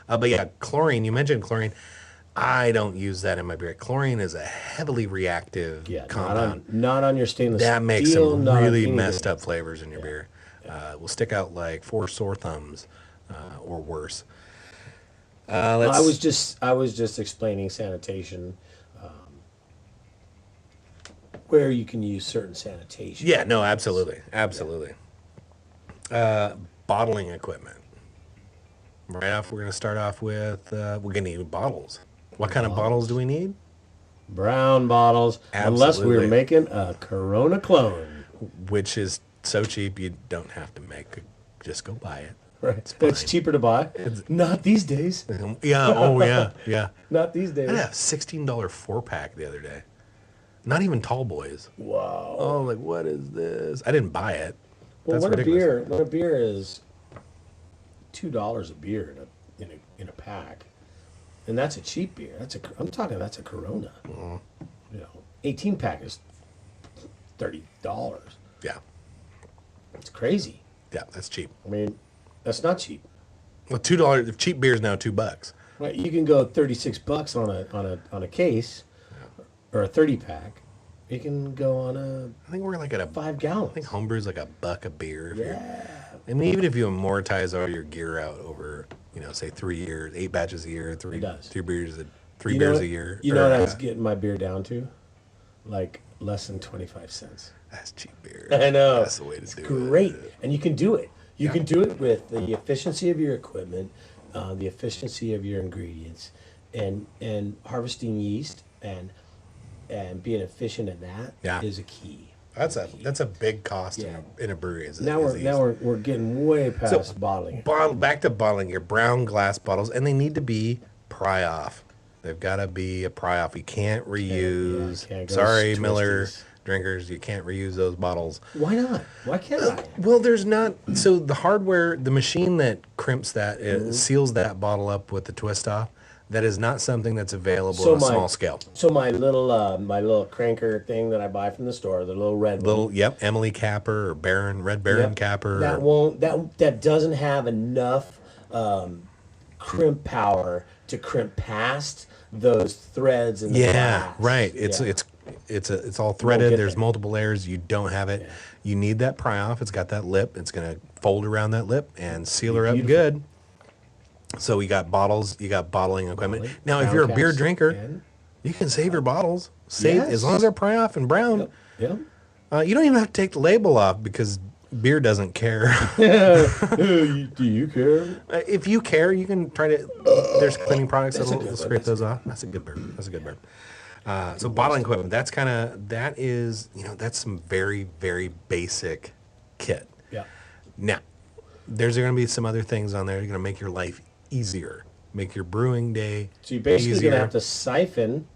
A: But yeah, chlorine. You mentioned chlorine. I don't use that in my beer. Chlorine is a heavily reactive
B: Yeah,
A: compound.
B: not on your stainless
A: That makes
B: steel.
A: some
B: not
A: really
B: anything.
A: messed up flavors in your beer. It will stick out like 4 sore thumbs or worse.
B: I was just explaining sanitation, where you can use certain sanitation.
A: Yeah, no, absolutely. Bottling equipment. Right off, we're going to start off with, we're going to need bottles. What kind of bottles do we need?
B: Brown bottles, unless we were
A: Absolutely.
B: making a Corona clone.
A: Which is so cheap you don't have to make. Just go buy it.
B: Right.
A: It's
B: It's
A: fine.
B: cheaper to buy. Not these days.
A: Yeah. Oh yeah. Yeah.
B: Not these days.
A: I had a $16 4-pack the other day. Not even tall boys.
B: Wow.
A: Oh, like what is this? I didn't buy it.
B: Well,
A: That's
B: when
A: ridiculous.
B: a beer is $2 a beer in a pack, and that's a cheap beer. I'm talking that's a Corona.
A: Mm-hmm.
B: 18-pack is $30.
A: Yeah.
B: It's crazy.
A: Yeah, that's cheap.
B: I mean, that's not cheap.
A: Well, $2. Cheap beer is now $2.
B: Right? You can go $36 on a case or a 30-pack. You can go on a
A: I think we're like at a
B: 5 gallons.
A: I think homebrew's like $1 a beer. If you're-
B: Yeah.
A: I mean, even if you amortize all your gear out over, say 3 years, 8 batches a year,
B: It does.
A: three beers, three
B: You know
A: beers
B: what-
A: a year.
B: You know
A: or,
B: what I was getting my beer down to? Like less than 25 cents.
A: That's cheap beer.
B: I know.
A: That's the way to do it.
B: Great. And you can do it. You can do it with the efficiency of your equipment, the efficiency of your ingredients, and harvesting yeast and being efficient at that is
A: Yeah.
B: a key.
A: That's a big cost
B: Yeah.
A: in a brewery.
B: Now we're getting way past bottling.
A: Back to bottling your brown glass bottles, and they need to be pry off. They've got to be a pry off. You can't reuse.
B: can't go
A: Sorry,
B: twisties.
A: Miller drinkers, you can't reuse those bottles.
B: Why not? Why can't I?
A: Well, there's not. So the hardware, the machine that crimps that,
B: Mm-hmm.
A: it seals that bottle up with the twist off. That is not something that's available
B: So
A: on a small scale.
B: So my little cranker thing that I buy from the store, the little red one.
A: Emily capper or Red Baron
B: Yep.
A: capper.
B: That doesn't have enough crimp power to crimp past those threads in the glass.
A: Right. It's all threaded.
B: get
A: There's
B: there.
A: multiple layers. You don't have it.
B: Yeah.
A: You need that pry off. It's got that lip. It's gonna fold around that lip and seal her up
B: Beautiful.
A: good. So we got bottles. You got bottling equipment.
B: Bottling,
A: Now, if
B: crown
A: you're a beer
B: caps,
A: drinker,
B: and-
A: you can save your bottles. As
B: Yes.
A: long as they're pry off and brown.
B: Yep.
A: You don't even have to take the label off because beer doesn't care.
B: Do you care?
A: If you care, you can try to. There's cleaning products
B: That's a
A: that'll
B: good one.
A: scrape those off. That's a good burn. That's a good burn. So bottling equipment. That's some very, very basic kit.
B: Yeah.
A: Now, there's going to be some other things on there that are going to make your life easier, make your brewing day
B: So you're basically
A: easier.
B: gonna have to siphon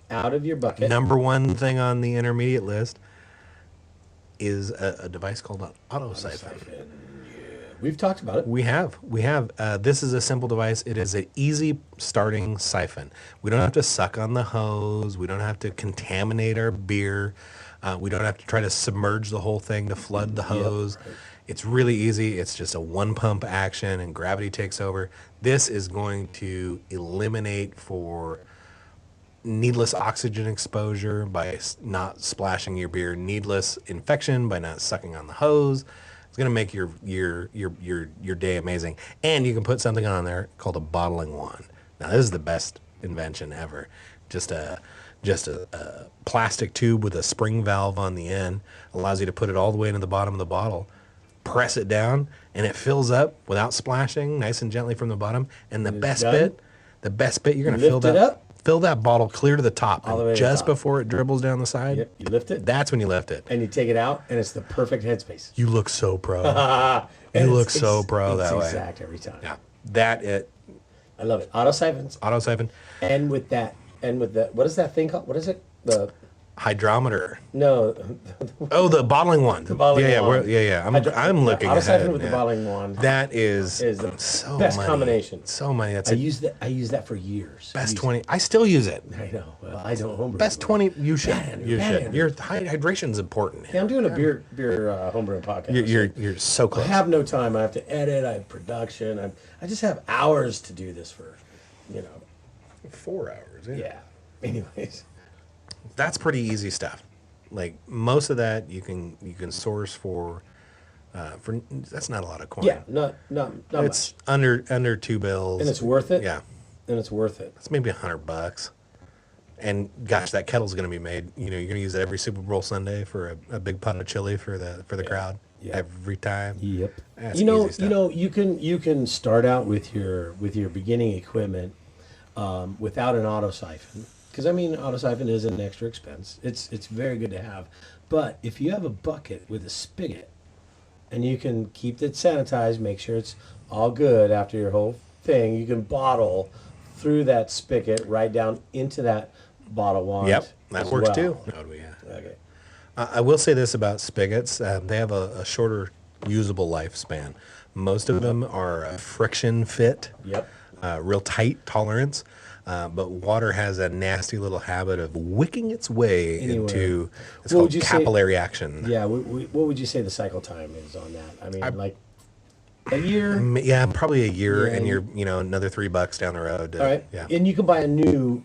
B: out of your bucket.
A: Number one thing on the intermediate list is a device called an auto siphon.
B: We've talked about it.
A: We have. This is a simple device. It is an easy starting siphon. We don't have to suck on the hose. We don't have to contaminate our beer. We don't have to try to submerge the whole thing to flood the hose.
B: right.
A: It's really easy. It's just a one pump action and gravity takes over. This is going to eliminate for needless oxygen exposure by not splashing your beer, needless infection by not sucking on the hose. It's going to make your day amazing. And you can put something on there called a bottling wand. Now, this is the best invention ever. Just a plastic tube with a spring valve on the end. Allows you to put it all the way into the bottom of the bottle, press it down, and it fills up without splashing, nice and gently from the bottom. And the best
B: done?
A: bit, you're going to
B: Lift it up?
A: fill that bottle clear to the top.
B: All the
A: And
B: way to the
A: just
B: top.
A: before it dribbles down the side,
B: Yep. You lift it
A: that's when you lift it.
B: and you take it out, and it's the perfect headspace.
A: You look so pro.
B: And
A: You look
B: it's
A: so pro that way.
B: Exact every time.
A: Yeah. That it
B: I love it. Auto siphons.
A: auto siphon
B: And with that, what is that thing called? What is it?
A: hydrometer.
B: No,
A: Oh, the bottling one.
B: bottling
A: yeah,
B: wand.
A: Yeah.
B: Hydro-
A: I'm looking
B: auto
A: ahead.
B: siphon with the
A: yeah.
B: bottling wand.
A: That is
B: the
A: so
B: best
A: money.
B: combination.
A: So money. That's
B: I
A: a
B: use that for years.
A: best 20. I still use it.
B: I know. Well, I don't homebrew.
A: Best
B: anymore.
A: 20. You should.
B: Bad
A: You
B: Andrew.
A: should. Your hydration's important.
B: Yeah, I'm doing a beer homebrewing podcast.
A: You're so
B: I
A: close.
B: have no time. I have to edit. I have production. I just have hours to do this for,
A: 4 hours.
B: yeah. Anyways,
A: That's pretty easy stuff. Like most of that you can source for that's not a lot of coin.
B: yeah, not
A: It's
B: much,
A: under $2.
B: and it's worth it.
A: Yeah.
B: And it's worth it.
A: It's maybe $100. And gosh, that kettle's going to be made. You're going to use it every Super Bowl Sunday for a big pot of chili for the crowd
B: Yeah.
A: every time.
B: Yep.
A: That's
B: you know,
A: easy stuff.
B: you can start out with your beginning equipment, without an auto siphon. Because I mean, auto siphon is an extra expense. It's very good to have. But if you have a bucket with a spigot, and you can keep it sanitized, make sure it's all good after your whole thing, you can bottle through that spigot right down into that bottle wand.
A: Yep, that
B: as
A: works
B: well.
A: too.
B: Okay.
A: I will say this about spigots: they have a shorter usable lifespan. Most of them are friction fit,
B: Yep.
A: real tight tolerance. But water has a nasty little habit of wicking its way into it's
B: What would
A: called
B: you say-
A: capillary action.
B: Yeah. What would you say the cycle time is on that? I mean, like a year.
A: Yeah, probably a year,
B: Yeah,
A: and you're $3 down the road.
B: All right.
A: Yeah.
B: And you can buy a new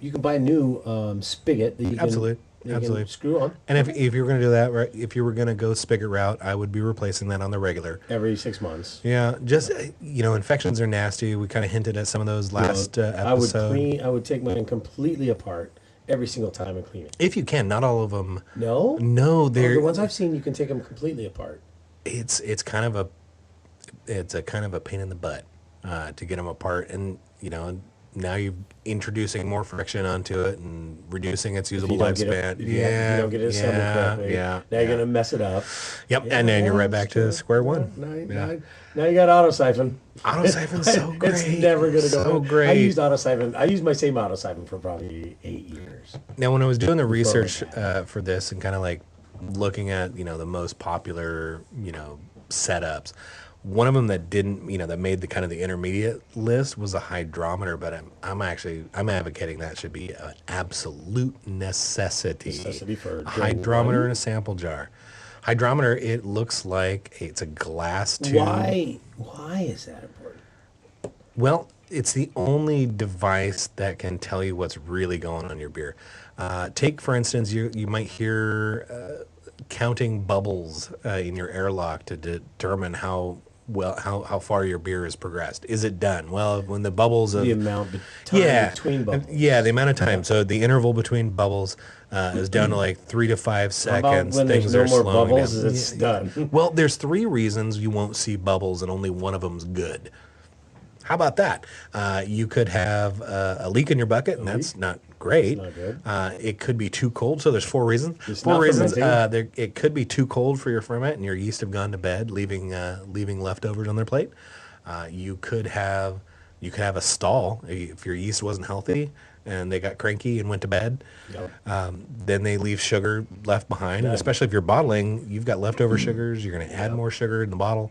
B: spigot that you can
A: Absolutely.
B: you
A: Absolutely.
B: can screw on
A: And if you were going to do that, right, if you were going to go spigot route, I would be replacing that on the regular.
B: every 6 months.
A: Yeah, just infections are nasty. We kind of hinted at some of those last episode.
B: I would take mine completely apart every single time and clean it.
A: If you can, not all of them.
B: No.
A: No,
B: The
A: they're
B: ones I've seen, you can take them completely apart.
A: it's kind of a kind of a pain in the butt to get them apart, and now you're introducing more friction onto it and reducing its usable lifespan.
B: If you don't get it assembled correctly, now you're gonna mess it up.
A: Yep, and then you're right back to square one.
B: Now you got auto siphon.
A: Auto siphon's so great.
B: It's never gonna go.
A: So great.
B: I used auto siphon. I used my same auto siphon for probably 8 years.
A: Now, when I was doing the research for this and kind of like looking at the most popular setups, one of them that didn't that made the kind of the intermediate list was a hydrometer, but I'm advocating that should be an absolute necessity.
B: For
A: a hydrometer in a sample jar. Hydrometer, it looks like it's a glass tube.
B: Why is that important?
A: Well, it's the only device that can tell you what's really going on in your beer. Take, for instance, you might hear counting bubbles in your airlock to determine how far your beer has progressed. Is it done? Well, when the bubbles of
B: The amount of time between bubbles.
A: Yeah, the amount of time. So the interval between bubbles is down to like 3 to 5
B: How about
A: seconds.
B: when
A: Things
B: there's
A: are
B: no more
A: slowing
B: bubbles,
A: down.
B: it's done.
A: Well, there's 3 reasons you won't see bubbles, and only one of them's good. How about that? You could have a leak in your bucket, and that's not great.
B: Not good.
A: It could be too cold. So there's 4 reasons.
B: It's
A: 4
B: not
A: reasons.
B: fermenting.
A: It could be too cold for your ferment, and your yeast have gone to bed, leaving leftovers on their plate. You could have a stall if your yeast wasn't healthy and they got cranky and went to bed.
B: Yep.
A: Then they leave sugar left behind, and especially if you're bottling, you've got leftover sugars. You're going to add more sugar in the bottle.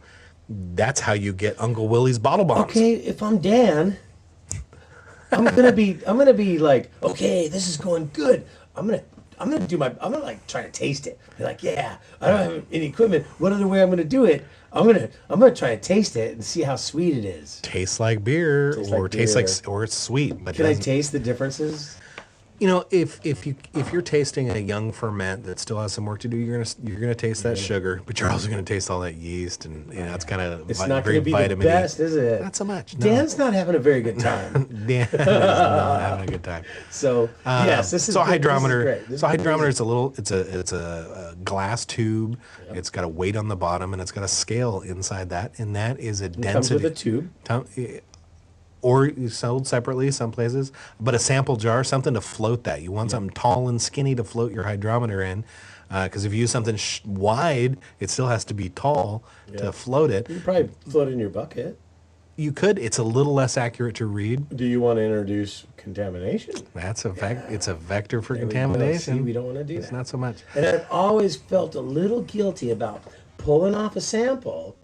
A: That's how you get Uncle Willie's bottle bombs.
B: Okay, if I'm Dan, I'm gonna be like, okay, this is going good. I'm gonna like try to taste it. Be like, yeah, I don't have any equipment. What other way I'm gonna do it? I'm gonna try to taste it and see how sweet it is.
A: Tastes like beer, or it's sweet, but
B: Can I
A: doesn't-
B: taste the differences?
A: If you're tasting a young ferment that still has some work to do, you're gonna taste that sugar, but you're also gonna taste all that yeast, and it's kind of
B: It's not
A: very
B: gonna be the
A: vitamin-y.
B: best, is it?
A: Not so much. No.
B: Dan's not having a very good time.
A: Dan is not having a good time.
B: So yes, this is
A: so
B: good.
A: hydrometer.
B: This is great. This
A: So
B: is
A: hydrometer is it's a glass tube. Yep. It's got a weight on the bottom, and it's got a scale inside that, and that is a
B: It
A: density.
B: comes with a tube.
A: Or sold separately some places, but a sample jar, something to float that. You want something tall and skinny to float your hydrometer in, because if you use something wide, it still has to be tall to float it.
B: You can probably float it in your bucket.
A: You could. It's a little less accurate to read.
B: Do you want to introduce contamination?
A: That's it's a vector for
B: There we go.
A: contamination.
B: See, we don't want to do
A: It's
B: that.
A: not so much.
B: And I've always felt a little guilty about pulling off a sample.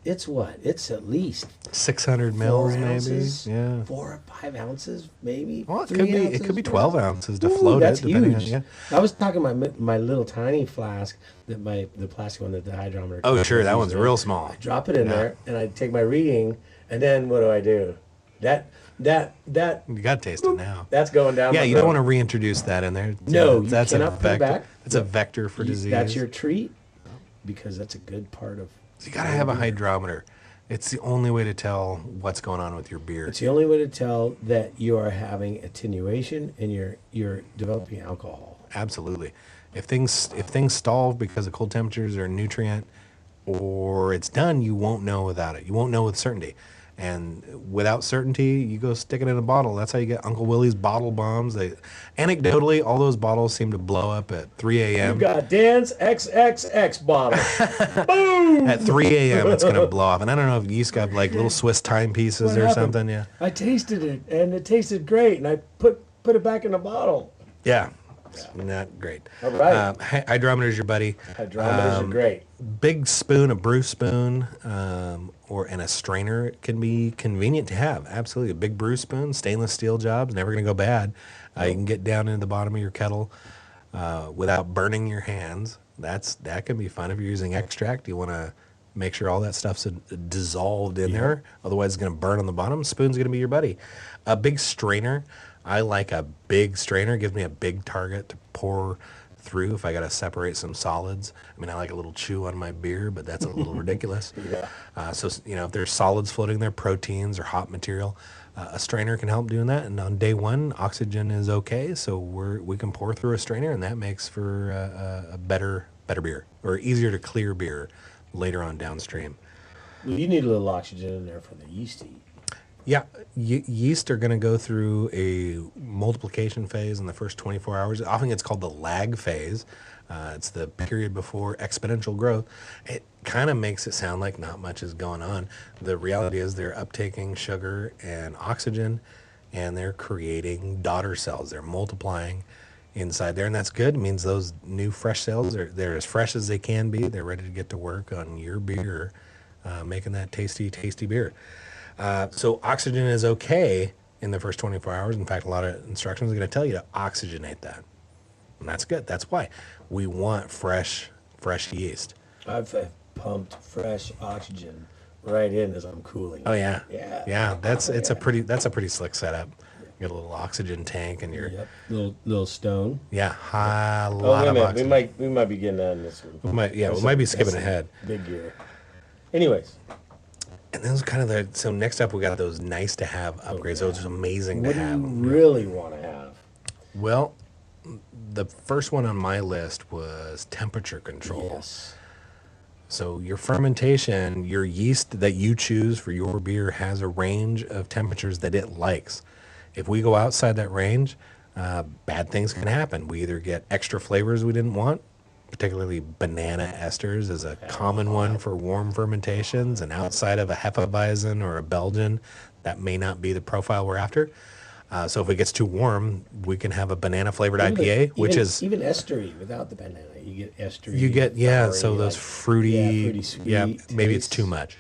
B: It's what? It's at least
A: 600
B: 4
A: mils, maybe.
B: ounces,
A: Yeah.
B: 4 or 5 ounces, maybe.
A: Well, it
B: 3
A: could be.
B: ounces,
A: It could be
B: 4
A: 12
B: ounces.
A: ounces to
B: Ooh,
A: float
B: that's
A: it, depending
B: huge.
A: on. Yeah.
B: I was talking my little tiny flask that the plastic one that the hydrometer.
A: Oh, sure.
B: was
A: That
B: used
A: one's
B: in.
A: real small.
B: I drop it in
A: Yeah.
B: there and I take my reading, and then what do? That
A: You got to taste it now.
B: that's going down.
A: Yeah,
B: my
A: you don't
B: throat.
A: want to reintroduce that in there.
B: No, you
A: that's
B: cannot
A: a
B: put it
A: vector.
B: back.
A: It's a vector for disease.
B: That's your treat, because that's a good part of.
A: So you got to have a hydrometer. It's the only way to tell what's going on with your beer.
B: It's the only way to tell that you are having attenuation and you're developing alcohol.
A: Absolutely. If things stall because of cold temperatures or nutrient, or it's done, you won't know without it. You won't know with certainty. And without certainty, you go stick it in a bottle. That's how you get Uncle Willie's bottle bombs. Anecdotally, all those bottles seem to blow up at 3 a.m.
B: You got Dan's XXX bottle. Boom!
A: At 3 a.m., it's going to blow off. And I don't know if yeast got like little Swiss timepieces
B: What
A: or
B: happened?
A: something. Yeah.
B: I tasted it, and it tasted great, and I put it back in the bottle.
A: Yeah. It's not great.
B: All right.
A: Hydrometer's your buddy.
B: Hydrometers are great.
A: Big spoon, a brew spoon, and a strainer can be convenient to have. Absolutely. A big brew spoon, stainless steel job, never going to go bad. You can get down into the bottom of your kettle without burning your hands. That can be fun if you're using extract. You want to make sure all that stuff's dissolved in there. Otherwise, it's going to burn on the bottom. Spoon's going to be your buddy. A big strainer. I like a big strainer. Gives me a big target to pour through if I got to separate some solids. I mean, I like a little chew on my beer, but that's a little ridiculous. So, if there's solids floating there, proteins or hot material, a strainer can help doing that. And on day one, oxygen is okay, so we can pour through a strainer, and that makes for a better beer, or easier to clear beer later on downstream.
B: Well, you need a little oxygen in there for the yeast to eat.
A: Yeah, yeast are going to go through a multiplication phase in the first 24 hours. Often it's called the lag phase. It's the period before exponential growth. It kind of makes it sound like not much is going on. The reality is they're uptaking sugar and oxygen, and they're creating daughter cells. They're multiplying inside there, and that's good. It means those new fresh cells, they're as fresh as they can be. They're ready to get to work on your beer, making that tasty, tasty beer. So oxygen is okay in the first 24 hours. In fact, a lot of instructions are going to tell you to oxygenate that. And that's good. That's why we want fresh yeast.
B: I've pumped fresh oxygen right in as I'm cooling.
A: Oh yeah.
B: Yeah.
A: That's a pretty slick setup. You got a little oxygen tank and your
B: Little stone.
A: a lot
B: Oh, wait a
A: of
B: minute.
A: oxygen.
B: We might be getting on this one.
A: We might be skipping ahead.
B: Big gear. Anyways,
A: And those kind of so next up we got those nice to have upgrades. Those are amazing
B: what
A: to
B: do
A: have.
B: you really want to have?
A: Well, the first one on my list was temperature control.
B: Yes.
A: So your fermentation, your yeast that you choose for your beer has a range of temperatures that it likes. If we go outside that range, bad things can happen. We either get extra flavors we didn't want, particularly banana esters is a common one for warm fermentations, and outside of a Hefeweizen or a Belgian, that may not be the profile we're after. So if it gets too warm, we can have a banana flavored IPA, which is
B: even estery without the banana. You get estery.
A: you get so those fruity,
B: sweet
A: maybe it's
B: taste.
A: too much,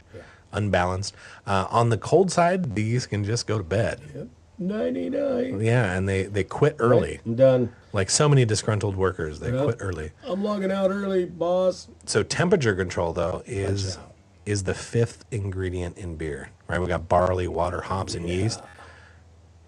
A: unbalanced. On the cold side, these can just go to bed.
B: Yep. 99.
A: Yeah, and they quit early.
B: I'm done.
A: Like so many disgruntled workers, they
B: Yep.
A: quit early.
B: I'm logging out early, boss.
A: So temperature control though is the fifth ingredient in beer. Right? We got barley, water, hops, and yeast.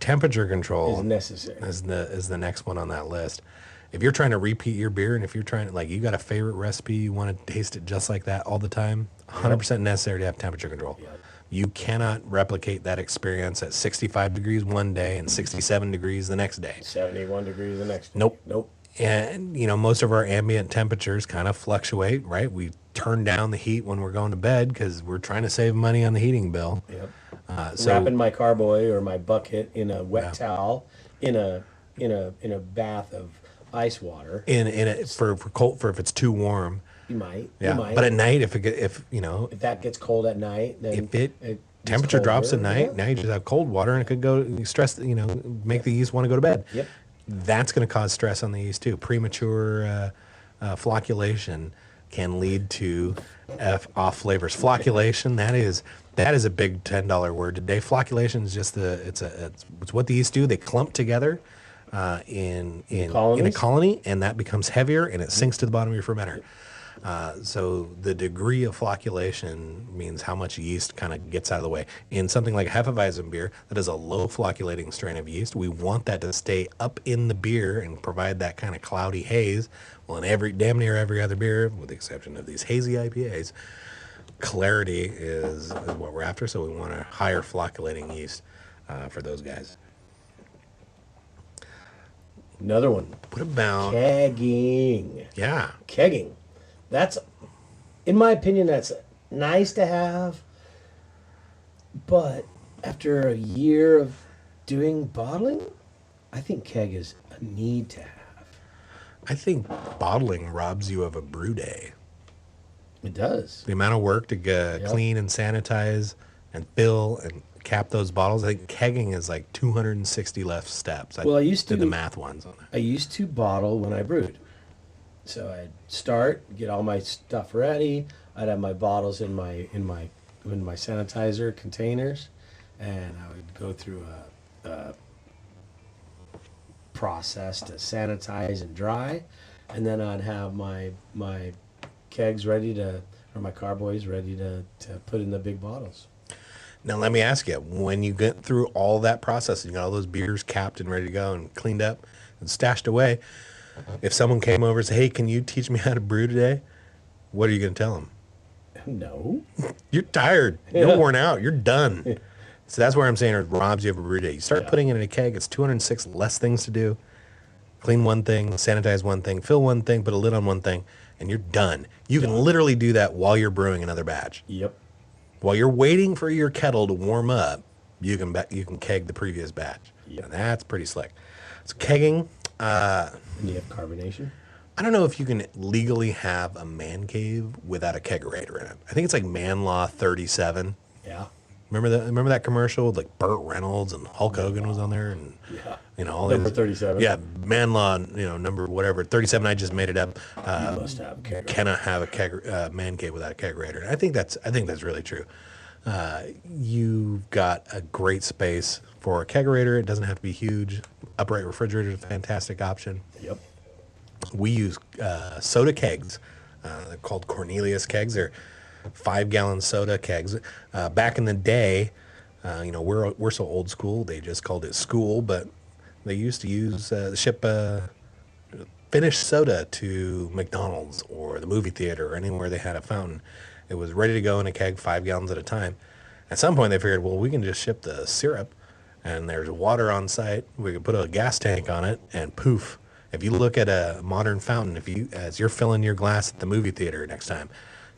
A: Temperature control
B: Is necessary.
A: is the next one on that list. If you're trying to repeat your beer, and if you're trying to, like, you got a favorite recipe, you want to taste it just like that all the time, 100% necessary to have temperature control.
B: Yep.
A: You cannot replicate that experience at 65 degrees one day and 67 degrees the next day.
B: 71 degrees the next day.
A: Nope. And, most of our ambient temperatures kind of fluctuate, right? We turn down the heat when we're going to bed because we're trying to save money on the heating bill.
B: Yep.
A: So
B: Wrapping my carboy or my bucket in a wet towel in a bath of ice water.
A: for if it's too warm.
B: You might.
A: Yeah.
B: You might.
A: But at night, if
B: if that gets cold at night, then
A: if it
B: gets
A: temperature drops at
B: colder.
A: night,
B: Yeah.
A: now you just have cold water and it could go stress, make the yeast want to go to bed.
B: Yep.
A: That's going to cause stress on the yeast too. Premature flocculation can lead to off flavors. Flocculation, that is a big $10 word today. Flocculation is just it's what the yeast do. They clump together in a
B: colonies?
A: colony, and that becomes heavier and it sinks to the bottom of your fermenter. So the degree of flocculation means how much yeast kind of gets out of the way. In something like Hefeweizen beer, that is a low flocculating strain of yeast. We want that to stay up in the beer and provide that kind of cloudy haze. Well, in damn near every other beer, with the exception of these hazy IPAs, clarity is what we're after. So we want a higher flocculating yeast for those guys.
B: Another one.
A: What about
B: Kegging.
A: yeah?
B: Kegging. That's, in my opinion, that's nice to have. But after a year of doing bottling, I think keg is a need to have.
A: I think bottling robs you of a brew day.
B: It does.
A: The amount of work to clean and sanitize and fill and cap those bottles. I think kegging is like 260 left steps.
B: Well, I used to
A: did the math ones on that.
B: I used to bottle when I brewed. So I'd start, get all my stuff ready. I'd have my bottles in my sanitizer containers, and I would go through a process to sanitize and dry, and then I'd have my kegs ready to, or my carboys ready to put in the big bottles.
A: Now, let me ask you, when you get through all that process and you got all those beers capped and ready to go and cleaned up and stashed away, if someone came over and said, hey, can you teach me how to brew today? What are you going to tell them?
B: No.
A: You're tired. You're worn out. You're done. So that's where I'm saying it robs you of a brew day. You start putting it in a keg, it's 206 less things to do. Clean one thing, sanitize one thing, fill one thing, put a lid on one thing, and you're done. You can literally do that while you're brewing another batch.
B: Yep.
A: While you're waiting for your kettle to warm up, you can keg the previous batch.
B: Yep.
A: And that's pretty slick. So kegging,
B: And you have carbonation.
A: I don't know if you can legally have a man cave without a kegerator in it. I think it's like Man Law 37.
B: Yeah.
A: Remember that commercial with like Burt Reynolds and Hulk Hogan was on there, and all
B: Number
A: these-
B: 37.
A: Yeah, Man Law, number whatever 37. I just made it up.
B: You must have a keg.
A: Cannot have a man cave without a kegerator. And I think that's really true. You've got a great space for a kegerator. It doesn't have to be huge. Upright refrigerator is a fantastic option.
B: Yep.
A: We use soda kegs. They're called Cornelius kegs. They're 5-gallon soda kegs. Back in the day, we're so old school. They just called it school, but they used to ship finished soda to McDonald's or the movie theater or anywhere they had a fountain. It was ready to go in a keg, 5 gallons at a time. At some point, they figured, well, we can just ship the syrup, and there's water on site. We can put a gas tank on it, and poof. If you look at a modern fountain, as you're filling your glass at the movie theater next time,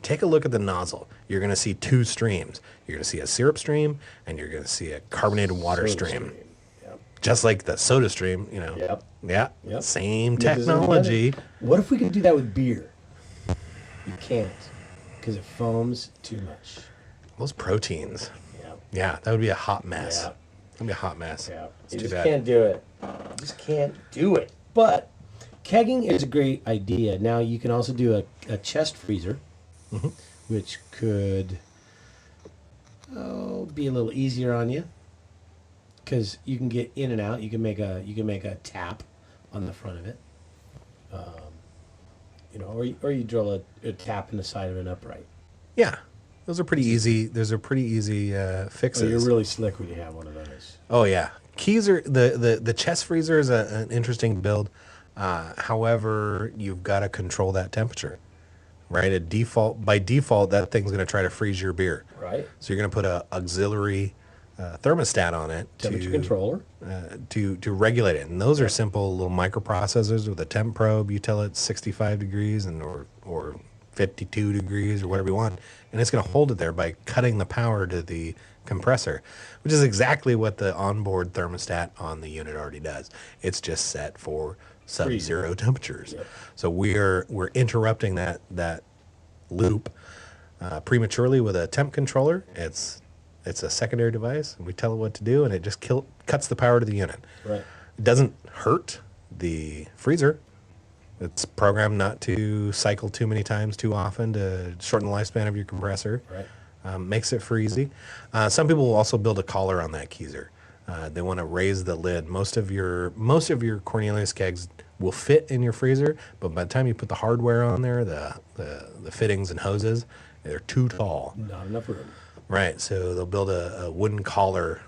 A: take a look at the nozzle. You're going to see 2 streams. You're going to see a syrup stream, and you're going to see a carbonated water
B: Soda
A: stream.
B: Yep.
A: Just like the soda stream,
B: Yep.
A: Yeah,
B: Yep.
A: same
B: Mixes them
A: technology.
B: together. What if we could do that with beer? You can't, because it foams too much.
A: Those proteins.
B: Yeah.
A: Yeah, that would be a hot mess.
B: Yeah.
A: That would be a hot mess.
B: Yeah.
A: It's
B: You
A: too
B: just
A: bad.
B: can't do it. You just can't do it. But kegging is a great idea. Now you can also do a chest freezer, which could be a little easier on you, because you can get in and out. You can make a tap on the front of it, or you drill a tap in the side of an upright.
A: Yeah, those are pretty easy. Those are pretty easy fixes.
B: So you're really slick when you have one of those.
A: Oh yeah, keys are the chest freezer is an interesting build. However, you've got to control that temperature, right? By default, that thing's going to try to freeze your beer.
B: Right.
A: So you're going to put a auxiliary thermostat on it
B: Temperature controller.
A: to regulate it. And those are simple little microprocessors with a temp probe. You tell it 65 degrees or 52 degrees or whatever you want, and it's going to hold it there by cutting the power to the compressor, which is exactly what the onboard thermostat on the unit already does. It's just set for sub-zero temperatures.
B: Yep.
A: So we're interrupting that loop prematurely with a temp controller. It's a secondary device, and we tell it what to do, and it just cuts the power to the unit.
B: Right.
A: It doesn't hurt the freezer. It's programmed not to cycle too many times too often to shorten the lifespan of your compressor.
B: Right.
A: Makes it for easy. Some people will also build a collar on that keezer. They want to raise the lid. Most of your Cornelius kegs will fit in your freezer, but by the time you put the hardware on there, the fittings and hoses, they're too tall.
B: Not enough room.
A: Right. So they'll build a wooden collar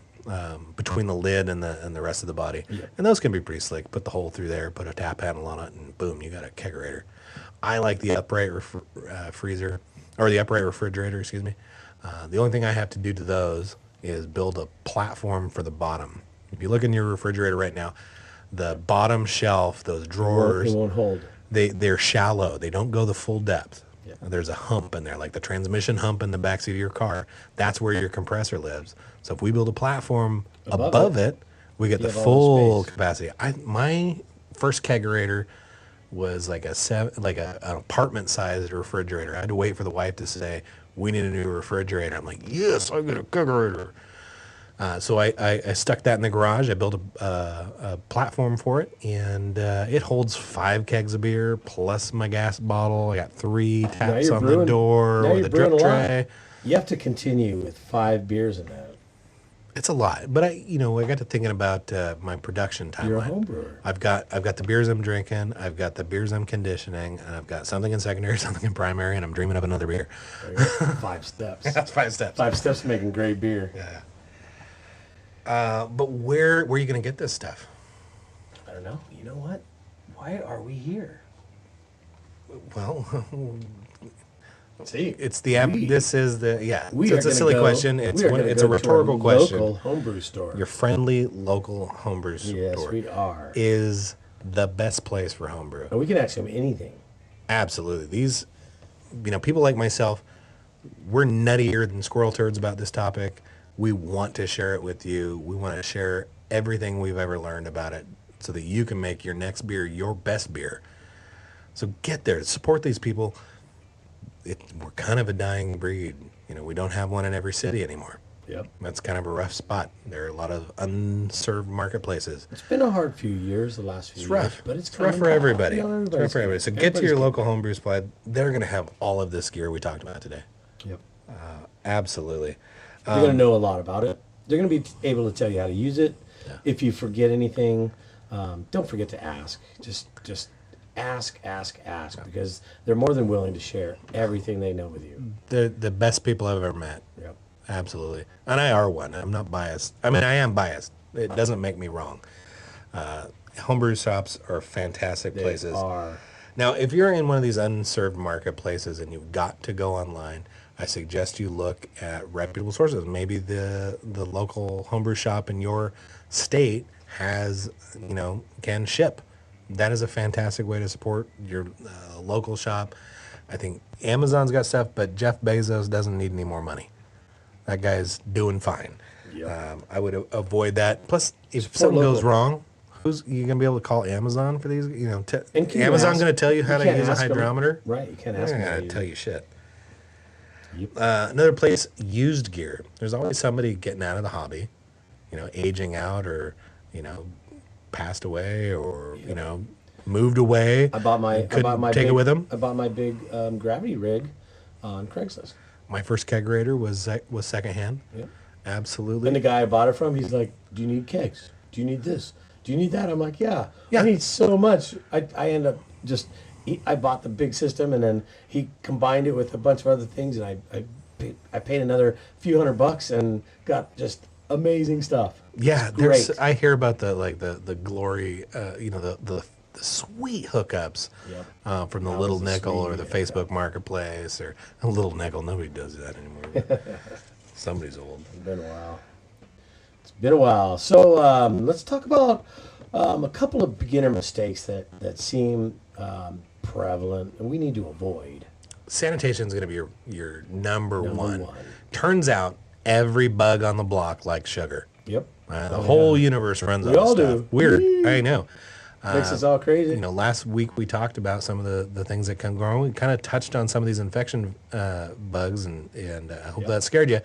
A: between the lid and the rest of the body, and those can be pretty slick. Put the hole through there, put a tap handle on it, and boom, you got a kegerator. I like the upright freezer, or the upright refrigerator, excuse me. The only thing I have to do to those is build a platform for the bottom. If you look in your refrigerator right now, the bottom shelf, those drawers,
B: It won't hold.
A: they're shallow. They don't go the full depth.
B: Yeah.
A: There's a hump in there, like the transmission hump in the backseat of your car. That's where your compressor lives. So if we build a platform above it, we get
B: You
A: the
B: have all the
A: full
B: space.
A: capacity. My first kegerator was like an apartment-sized refrigerator. I had to wait for the wife to say, we need a new refrigerator. I'm like, yes, I get a kegerator. So I stuck that in the garage. I built a platform for it, and it holds 5 kegs of beer plus my gas bottle. I got 3 taps
B: you're
A: on
B: brewing-
A: the door
B: now
A: with
B: you're
A: a drip
B: brewing a lot.
A: tray.
B: You have to continue with 5 beers in that.
A: It's a lot, but I got to thinking about my production timeline.
B: You're a home brewer.
A: I've got the beers I'm drinking, I've got the beers I'm conditioning, and I've got something in secondary, something in primary, and I'm dreaming up another beer.
B: There you go. 5 steps.
A: That's 5 steps.
B: 5 steps to making great beer.
A: Yeah. But where are you going to get this stuff?
B: I don't know. You know what? Why are we here?
A: Well,
B: See,
A: it's the app. This is the
B: we
A: So
B: are
A: it's a
B: gonna
A: silly
B: go-
A: question.
B: we
A: It's
B: are gonna
A: it's a
B: go to
A: rhetorical
B: our
A: question.
B: Local homebrew store.
A: Your friendly local homebrew
B: Yes,
A: store
B: we are.
A: is the best place for homebrew.
B: And we can ask them anything.
A: Absolutely. These, people like myself, we're nuttier than squirrel turds about this topic. We want to share it with you. We want to share everything we've ever learned about it so that you can make your next beer your best beer. So get there. Support these people. We're kind of a dying breed. We don't have one in every city anymore.
B: Yep.
A: That's kind of a rough spot. There are a lot of unserved marketplaces.
B: It's been a hard few years, the last few
A: It's
B: years.
A: rough.
B: But it's
A: rough
B: coming
A: for
B: back.
A: everybody.
B: You know,
A: It's rough for everybody. So get to
B: everybody's
A: your
B: getting-
A: local homebrew supply. They're going to have all of this gear we talked about today.
B: Yep.
A: Absolutely.
B: You're going to know a lot about it. They're going to be able to tell you how to use it.
A: Yeah.
B: If you forget anything, don't forget to ask. Just ask, because they're more than willing to share everything they know with you.
A: The best people I've ever met.
B: Yep.
A: Absolutely. And I are one. I'm not biased. I mean, I am biased. It doesn't make me wrong. Homebrew shops are fantastic
B: They
A: places.
B: are.
A: Now, if you're in one of these unserved marketplaces and you've got to go online, I suggest you look at reputable sources. Maybe the local homebrew shop in your state has, can ship. That is a fantastic way to support your local shop. I think Amazon's got stuff, but Jeff Bezos doesn't need any more money. That guy's doing fine.
B: Yep.
A: I would avoid that. Plus, if
B: Support
A: something goes
B: local.
A: wrong, who's you gonna be able to call Amazon for these?
B: And can you
A: Amazon
B: ask-
A: going to tell you how to
B: can't
A: use a
B: ask them-
A: hydrometer?
B: Right, you can't
A: They're
B: ask
A: not
B: them how
A: going
B: to
A: to tell
B: use
A: you shit.
B: Yep.
A: Another place, used gear. There's always somebody getting out of the hobby, aging out or, passed away or, moved away.
B: I bought my
A: Couldn't take
B: big,
A: it with them.
B: I bought my big gravity rig on Craigslist.
A: My first kegerator was secondhand.
B: Yep.
A: Absolutely.
B: And the guy I bought it from, he's like, "Do you need kegs? Do you need this? Do you need that?" I'm like, "Yeah,
A: Yeah.
B: I need so much." I end up I bought the big system, and then he combined it with a bunch of other things, and I paid another few $100 and got just amazing stuff.
A: Yeah,
B: It's great.
A: I hear about the glory, the sweet hookups
B: Yep.
A: from the
B: That
A: Little
B: was a
A: Nickel or
B: sweet
A: the Facebook Marketplace or a Little Nickel. Nobody does that anymore. Somebody's old.
B: It's been a while. It's been a while. So let's talk about a couple of beginner mistakes that seem prevalent and we need to avoid.
A: Sanitation is going to be your number one.
B: one.
A: Turns out every bug on the block likes sugar.
B: Yep.
A: The whole universe runs
B: We
A: out of
B: all
A: stuff.
B: do.
A: Weird. I know.
B: Makes us all crazy.
A: Last week we talked about some of the things that can go wrong. We kind of touched on some of these infection bugs, and I hope that scared you.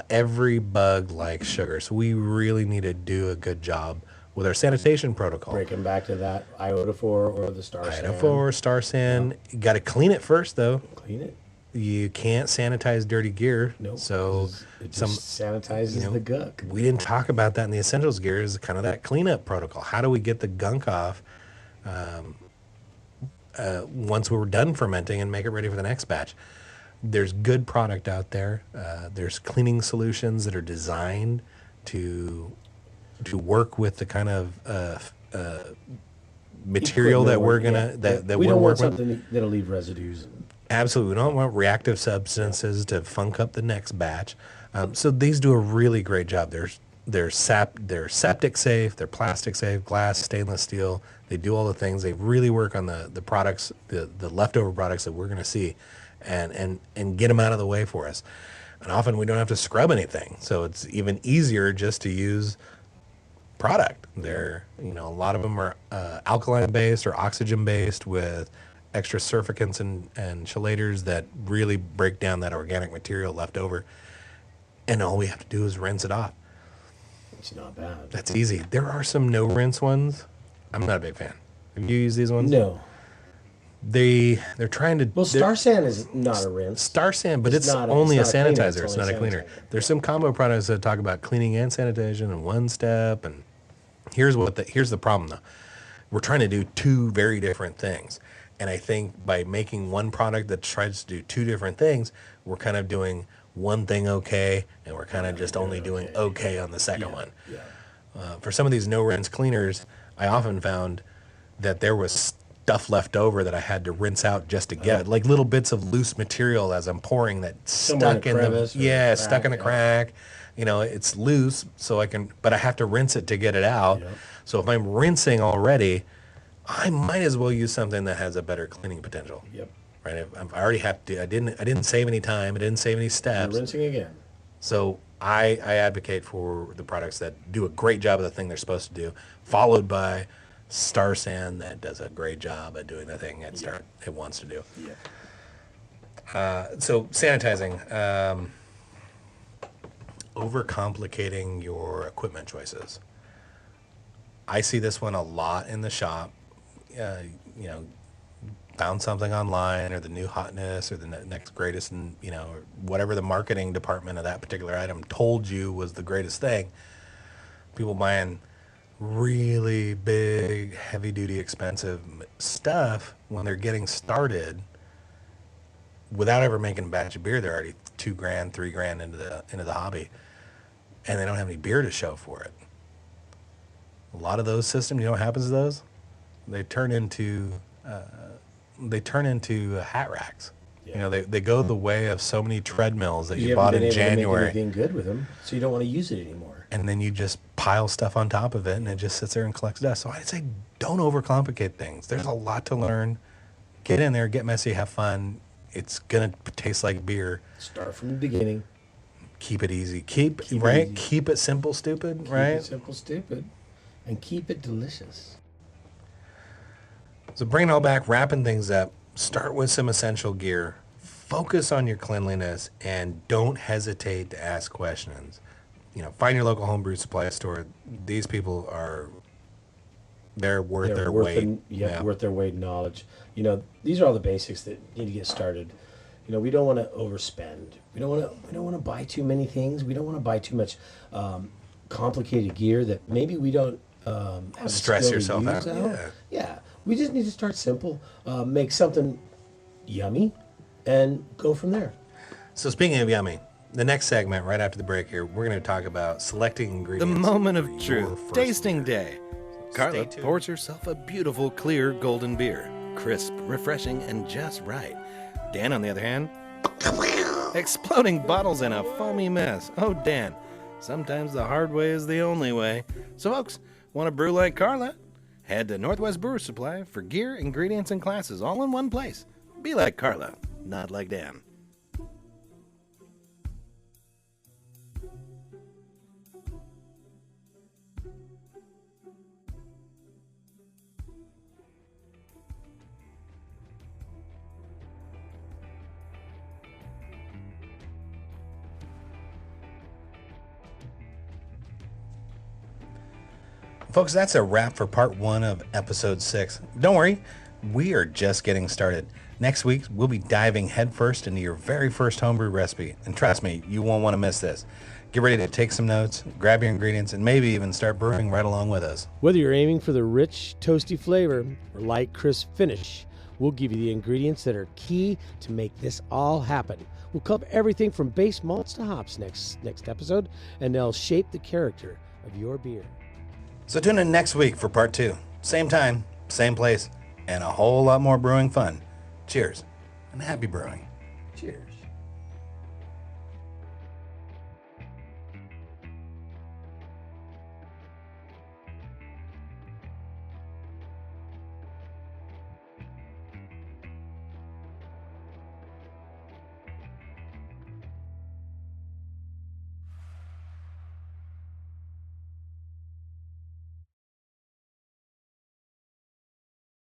A: Every bug likes sugar, so we really need to do a good job with our sanitation protocol.
B: Breaking back to that iodophore or the star sand.
A: Iodophore, star sand. You got to clean it first, though.
B: Clean it.
A: You can't sanitize dirty gear.
B: Nope.
A: So
B: 'cause it just sanitizes the gunk.
A: we didn't talk about that in the essentials gear. Is kind of that cleanup protocol. How do we get the gunk off once we're done fermenting and make it ready for the next batch? There's good product out there. There's cleaning solutions that are designed to work with the kind of material that we're gonna that
B: we
A: we're
B: don't want
A: working with.
B: something that'll leave residues.
A: Absolutely. We don't want reactive substances to funk up the next batch. So these do a really great job. they're septic safe, they're plastic safe, glass, stainless steel. They do all the things. They really work on the products, the leftover products that we're going to see, and get them out of the way for us. And often we don't have to scrub anything, so it's even easier just to use product. They're, a lot of them are alkaline based or oxygen based with extra surfactants and chelators that really break down that organic material left over. And all we have to do is rinse it off.
B: It's not bad.
A: That's easy. There are some no rinse ones. I'm not a big fan. Have you used these ones?
B: No.
A: They're trying to.
B: Well, Star Sand is not a rinse.
A: Star Sand, but it's only a sanitizer. It's not a cleaner. There's some combo products that talk about cleaning and sanitation in one step. And here's the problem though. We're trying to do two very different things. And I think by making one product that tries to do two different things, we're kind of doing one thing okay, and we're kind of just only doing okay on the second one.
B: Yeah.
A: For some of these no rinse cleaners, I often found that there was stuff left over that I had to rinse out just to get, like little bits of loose material as I'm pouring that stuck in a crack. It's loose, so but I have to rinse it to get it out.
B: Yep.
A: So if I'm rinsing already, I might as well use something that has a better cleaning potential.
B: Yep.
A: Right. I already have to. I didn't save any time. I didn't save any steps.
B: You're rinsing again.
A: So I advocate for the products that do a great job of the thing they're supposed to do, followed by Star Sand that does a great job at doing the thing it wants to do.
B: Yeah.
A: So sanitizing, overcomplicating your equipment choices. I see this one a lot in the shop. Found something online or the new hotness or the next greatest, and whatever the marketing department of that particular item told you was the greatest thing. People buying really big, heavy duty, expensive stuff when they're getting started without ever making a batch of beer. They're already $2,000, $3,000 into the hobby, and they don't have any beer to show for it. A lot of those systems, what happens to those? They turn into hat racks.
B: Yeah.
A: They go the way of so many treadmills that you
B: haven't
A: bought
B: been
A: in
B: able to make
A: January.
B: anything good with them, so you don't want to use it anymore.
A: And then you just pile stuff on top of it, and it just sits there and collects dust. So I'd say don't overcomplicate things. There's a lot to learn. Get in there, get messy, have fun. It's gonna taste like beer.
B: Start from the beginning.
A: Keep it easy.
B: Keep it easy.
A: Keep it simple, stupid. Right.
B: Keep it simple, stupid, and keep it delicious.
A: So bringing it all back, wrapping things up, start with some essential gear. Focus on your cleanliness and don't hesitate to ask questions. Find your local homebrew supply store. These people they're worth their weight.
B: Worth their weight in knowledge. These are all the basics that need to get started. We don't want to overspend. We don't want to buy too many things. We don't want to buy too much complicated gear that maybe we don't have
A: stress yourself out.
B: Yeah. We just need to start simple, make something yummy, and go from there.
A: So speaking of yummy, the next segment right after the break here, we're going to talk about selecting ingredients.
C: The moment of
A: for your
C: truth,
A: first
C: tasting
A: beer.
C: day. Carla
A: tuned.
C: pours herself a beautiful, clear, golden beer. Crisp, refreshing, and just right. Dan, on the other hand, exploding bottles in a foamy mess. Oh, Dan, sometimes the hard way is the only way. So, folks, want to brew like Carla? Head to Northwest Brewer Supply for gear, ingredients, and classes all in one place. Be like Carla, not like Dan.
A: Folks, that's a wrap for part 1 of episode 6. Don't worry, we are just getting started. Next week, we'll be diving headfirst into your very first homebrew recipe. And trust me, you won't want to miss this. Get ready to take some notes, grab your ingredients, and maybe even start brewing right along with us.
B: Whether you're aiming for the rich, toasty flavor or light, crisp finish, we'll give you the ingredients that are key to make this all happen. We'll cover everything from base malts to hops next episode, and they'll shape the character of your beer.
A: So tune in next week for part 2. Same time, same place, and a whole lot more brewing fun. Cheers, and happy brewing.
B: Cheers.